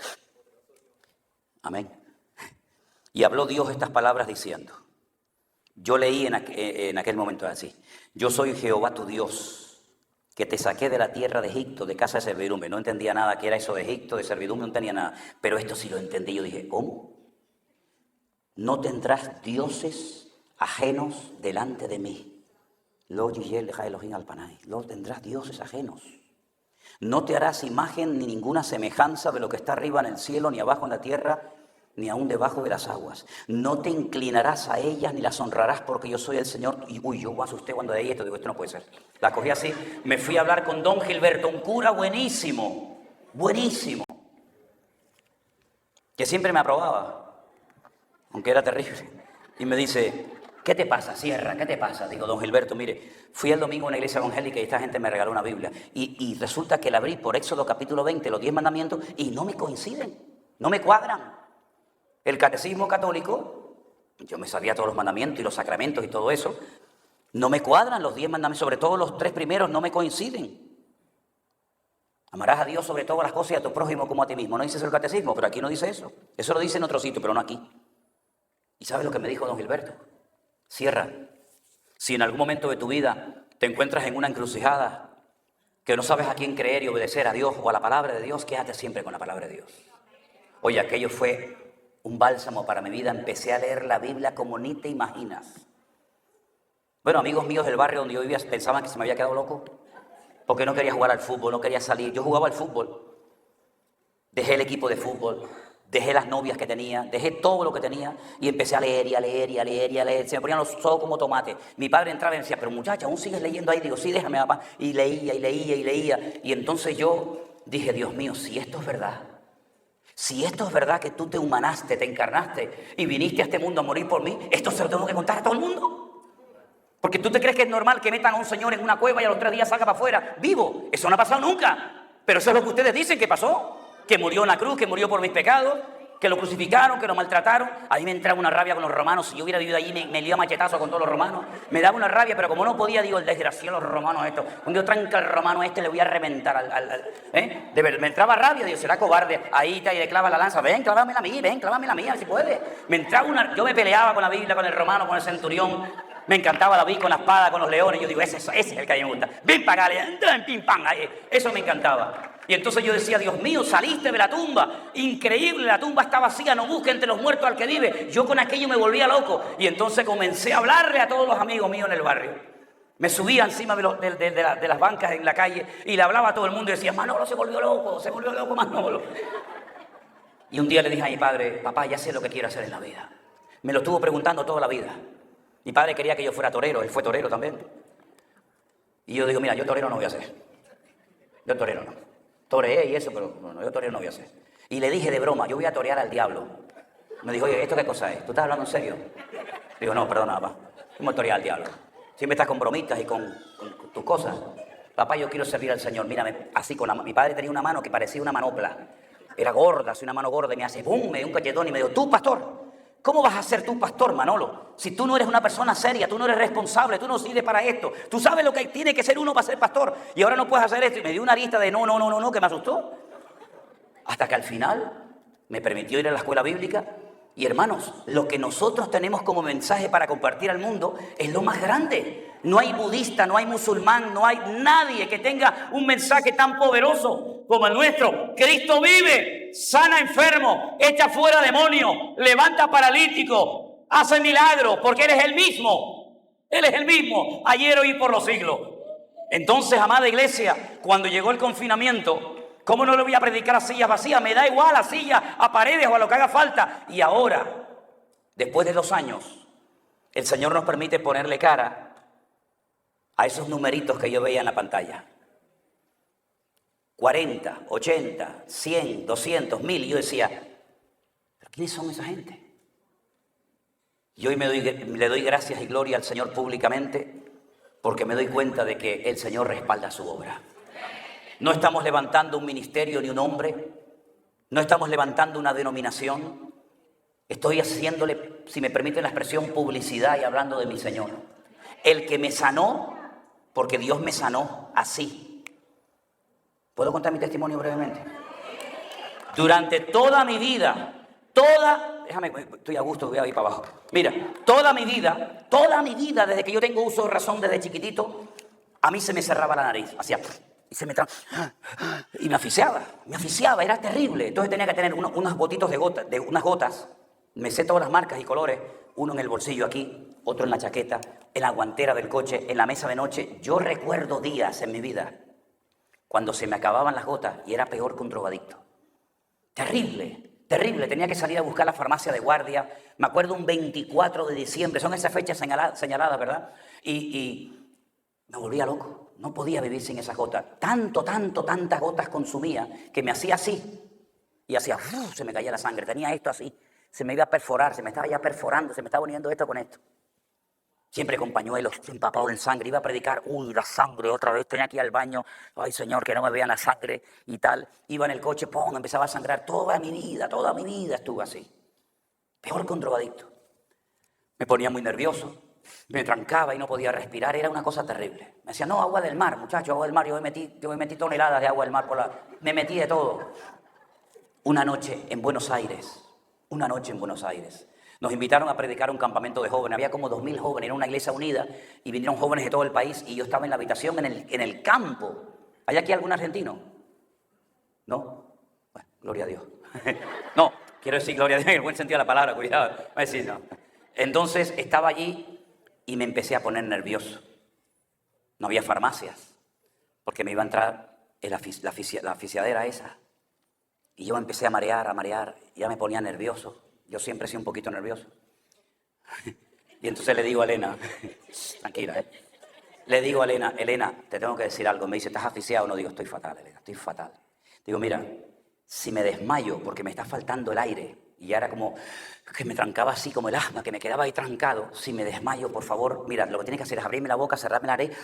Amén. Y habló Dios estas palabras diciendo, yo leí en aquel momento así, yo soy Jehová tu Dios, que te saqué de la tierra de Egipto, de casa de servidumbre. No entendía nada que era eso de Egipto, de servidumbre, no entendía nada. Pero esto sí lo entendí. Yo dije, ¿cómo? No tendrás dioses ajenos delante de mí. No tendrás dioses ajenos. No te harás imagen ni ninguna semejanza de lo que está arriba en el cielo, ni abajo en la tierra, ni aún debajo de las aguas. No te inclinarás a ellas ni las honrarás, porque yo soy el Señor. Y yo me asusté cuando leí esto, digo, esto no puede ser. La cogí así, me fui a hablar con don Gilberto, un cura buenísimo, buenísimo, que siempre me aprobaba, aunque era terrible. Y me dice, ¿qué te pasa, Sierra? ¿Qué te pasa? Digo, don Gilberto, mire, fui el domingo a una iglesia evangélica y esta gente me regaló una Biblia. Y resulta que la abrí por Éxodo capítulo 20, los 10 mandamientos, y no me coinciden, no me cuadran. El catecismo católico, yo me sabía todos los mandamientos y los sacramentos y todo eso, no me cuadran los 10 mandamientos, sobre todo los 3 primeros no me coinciden. Amarás a Dios sobre todas las cosas y a tu prójimo como a ti mismo. No dice eso el catecismo, pero aquí no dice eso. Eso lo dice en otro sitio, pero no aquí. ¿Y sabes lo que me dijo don Gilberto? Sierra, si en algún momento de tu vida te encuentras en una encrucijada, que no sabes a quién creer y obedecer, a Dios o a la palabra de Dios, quédate siempre con la palabra de Dios. Oye, aquello fue un bálsamo para mi vida. Empecé a leer la Biblia como ni te imaginas. Bueno, amigos míos del barrio donde yo vivía pensaban que se me había quedado loco, porque no quería jugar al fútbol, no quería salir. Yo jugaba al fútbol, dejé el equipo de fútbol, dejé las novias que tenía, dejé todo lo que tenía y empecé a leer y a leer y a leer y a leer. Se me ponían los ojos como tomate. Mi padre entraba y me decía, pero muchacha, ¿aún sigues leyendo ahí? Digo, sí, déjame, papá. Y leía y leía y leía. Y entonces yo dije, Dios mío, si esto es verdad, si esto es verdad que tú te humanaste, te encarnaste y viniste a este mundo a morir por mí, esto se lo tengo que contar a todo el mundo. Porque tú te crees que es normal que metan a un señor en una cueva y a los 3 días salga para afuera vivo. Eso no ha pasado nunca. Pero eso es lo que ustedes dicen que pasó. Que murió en la cruz, que murió por mis pecados, que lo crucificaron, que lo maltrataron. A mí me entraba una rabia con los romanos. Si yo hubiera vivido allí, me liaba machetazo con todos los romanos. Me daba una rabia, pero como no podía, digo, el desgraciado los romanos estos. Un día tranca al romano este, le voy a reventar De verdad, me entraba rabia, digo, será cobarde. Ahí te le clava la lanza. Ven, clávamela a mí, ven, clávamela a mí, si puede. Me entraba yo me peleaba con la Biblia, con el romano, con el centurión. Me encantaba David con la espada, con los leones. Yo digo, ese es el que a mí me gusta. Ven para acá, entra en pim pam. Eso me encantaba. Y entonces yo decía, Dios mío, saliste de la tumba. Increíble, la tumba está vacía, no busque entre los muertos al que vive. Yo con aquello me volvía loco. Y entonces comencé a hablarle a todos los amigos míos en el barrio. Me subía encima de las bancas en la calle y le hablaba a todo el mundo y decía, Manolo se volvió loco Manolo. Y un día le dije a mi padre, papá, ya sé lo que quiero hacer en la vida. Me lo estuvo preguntando toda la vida. Mi padre quería que yo fuera torero, él fue torero también. Y yo digo, mira, yo torero no voy a ser. Yo torero no. Toreé y eso, pero no, yo torero no voy a ser. Y le dije de broma, yo voy a torear al diablo. Me dijo, oye, ¿esto qué cosa es? ¿Tú estás hablando en serio? Digo, no, perdona, papá. ¿Cómo torear al diablo? Siempre estás con bromitas y con tus cosas. Papá, yo quiero servir al Señor. Mírame, así con la mano. Mi padre tenía una mano que parecía una manopla. Era gorda, así una mano gorda. Y me hace, ¡bum! Me dio un cachetón y me dijo, tú, pastor, ¿cómo vas a ser tú pastor, Manolo? Si tú no eres una persona seria, tú no eres responsable, tú no sirves para esto. Tú sabes lo que tiene que ser uno para ser pastor y ahora no puedes hacer esto. Y me dio una lista de no, que me asustó. Hasta que al final me permitió ir a la escuela bíblica. Y hermanos, lo que nosotros tenemos como mensaje para compartir al mundo es lo más grande. No hay budista, no hay musulmán, no hay nadie que tenga un mensaje tan poderoso como el nuestro. Cristo vive, sana enfermo, echa fuera demonios, levanta paralítico, hace milagros, porque Él es el mismo. Él es el mismo, ayer, hoy y por los siglos. Entonces, amada iglesia, cuando llegó el confinamiento, ¿cómo no le voy a predicar a sillas vacías? Me da igual a sillas, a paredes o a lo que haga falta. Y ahora, después de 2 años, el Señor nos permite ponerle cara a esos numeritos que yo veía en la pantalla. 40, 80, 100, 200, 1000. Y yo decía, ¿pero quiénes son esa gente? Y hoy le doy gracias y gloria al Señor públicamente porque me doy cuenta de que el Señor respalda su obra. No estamos levantando un ministerio ni un hombre. No estamos levantando una denominación. Estoy haciéndole, si me permiten la expresión, publicidad y hablando de mi Señor. El que me sanó, porque Dios me sanó así. ¿Puedo contar mi testimonio brevemente? Durante toda mi vida, déjame, estoy a gusto, voy a ir para abajo. Mira, toda mi vida, desde que yo tengo uso de razón, desde chiquitito, a mí se me cerraba la nariz, hacía, y me asfixiaba, era terrible. Entonces tenía que tener unos botitos de unas gotas, me sé todas las marcas y colores, uno en el bolsillo aquí, otro en la chaqueta, en la guantera del coche, en la mesa de noche. Yo recuerdo días en mi vida cuando se me acababan las gotas y era peor que un drogadicto. Terrible, terrible. Tenía que salir a buscar la farmacia de guardia. Me acuerdo un 24 de diciembre, son esas fechas señaladas, ¿verdad? Y me volvía loco. No podía vivir sin esas gotas. Tantas gotas consumía que me hacía así. Y hacía, se me caía la sangre. Tenía esto así. Se me iba a perforar, se me estaba ya perforando, se me estaba uniendo esto con esto. Siempre con pañuelos, empapado en sangre. Iba a predicar, la sangre otra vez. Tenía que ir al baño. Ay, Señor, que no me vean la sangre y tal. Iba en el coche, empezaba a sangrar. Toda mi vida estuve así. Peor que un drogadicto. Me ponía muy nervioso. Me trancaba y no podía respirar. Era una cosa terrible. Me decía, no, agua del mar, muchacho, agua del mar. Yo me metí toneladas de agua del mar me metí de todo. Una noche en Buenos Aires. Nos invitaron a predicar un campamento de jóvenes. Había como 2000 jóvenes, era una iglesia unida, y vinieron jóvenes de todo el país, y yo estaba en la habitación en el campo. ¿Hay aquí algún argentino? ¿No? Bueno, gloria a Dios. No, quiero decir gloria a Dios en el buen sentido de la palabra, cuidado. Voy a decir no. Entonces estaba allí y me empecé a poner nervioso. No había farmacias, porque me iba a entrar la asfixiadera esa. Y yo empecé a marear, ya me ponía nervioso. Yo siempre he sido un poquito nervioso. Y entonces le digo a Elena, tranquila, le digo a Elena, te tengo que decir algo. Me dice, ¿estás asfixiado? No, digo, estoy fatal, Elena, estoy fatal. Digo, mira, si me desmayo porque me está faltando el aire, y ya era como que me trancaba así como el asma, que me quedaba ahí trancado, si me desmayo, por favor, mira, lo que tienes que hacer es abrirme la boca, cerrarme la nariz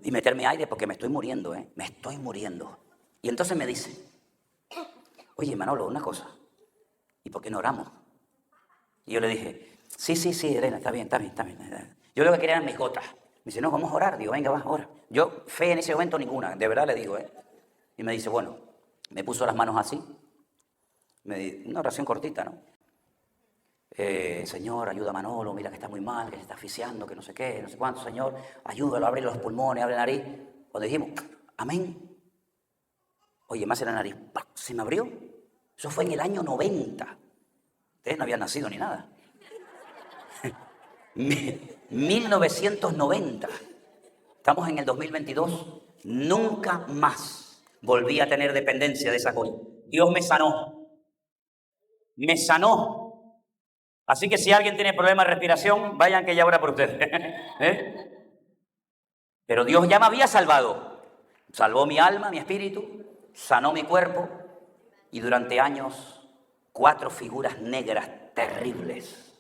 y meterme aire porque me estoy muriendo, me estoy muriendo. Y entonces me dice, oye, Manolo, una cosa, ¿y por qué no oramos? Y yo le dije, sí, Elena, está bien. Yo lo que quería eran mis gotas. Me dice, no, vamos a orar. Digo, venga, va, ora. Yo, fe en ese momento ninguna, de verdad le digo, Y me dice, bueno, me puso las manos así. Una oración cortita, ¿no? Señor, ayuda a Manolo, mira que está muy mal, que se está asfixiando, que no sé qué, no sé cuánto. Señor, ayúdalo, abre los pulmones, abre la nariz. Cuando dijimos, amén. Oye, me hace la nariz, ¡pac! Se me abrió. Eso fue en el año 90. Ustedes no habían nacido ni nada. 1990. Estamos en el 2022. Nunca más volví a tener dependencia de esa cosa. Dios me sanó. Me sanó. Así que si alguien tiene problemas de respiración, vayan que ya ora por ustedes. Pero Dios ya me había salvado. Salvó mi alma, mi espíritu, sanó mi cuerpo, y durante años 4 figuras negras terribles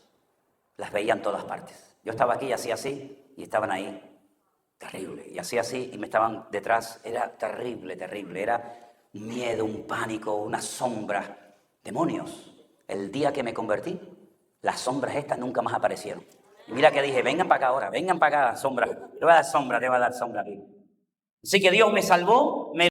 las veía en todas partes. Yo estaba aquí y hacía así, y estaban ahí, terrible, y hacía así y me estaban detrás. Era terrible, era un miedo, un pánico, una sombra, demonios. El día que me convertí, las sombras estas nunca más aparecieron. Y mira que dije, vengan para acá ahora, vengan para acá, sombras, te voy a dar sombra aquí. Así que Dios me salvó,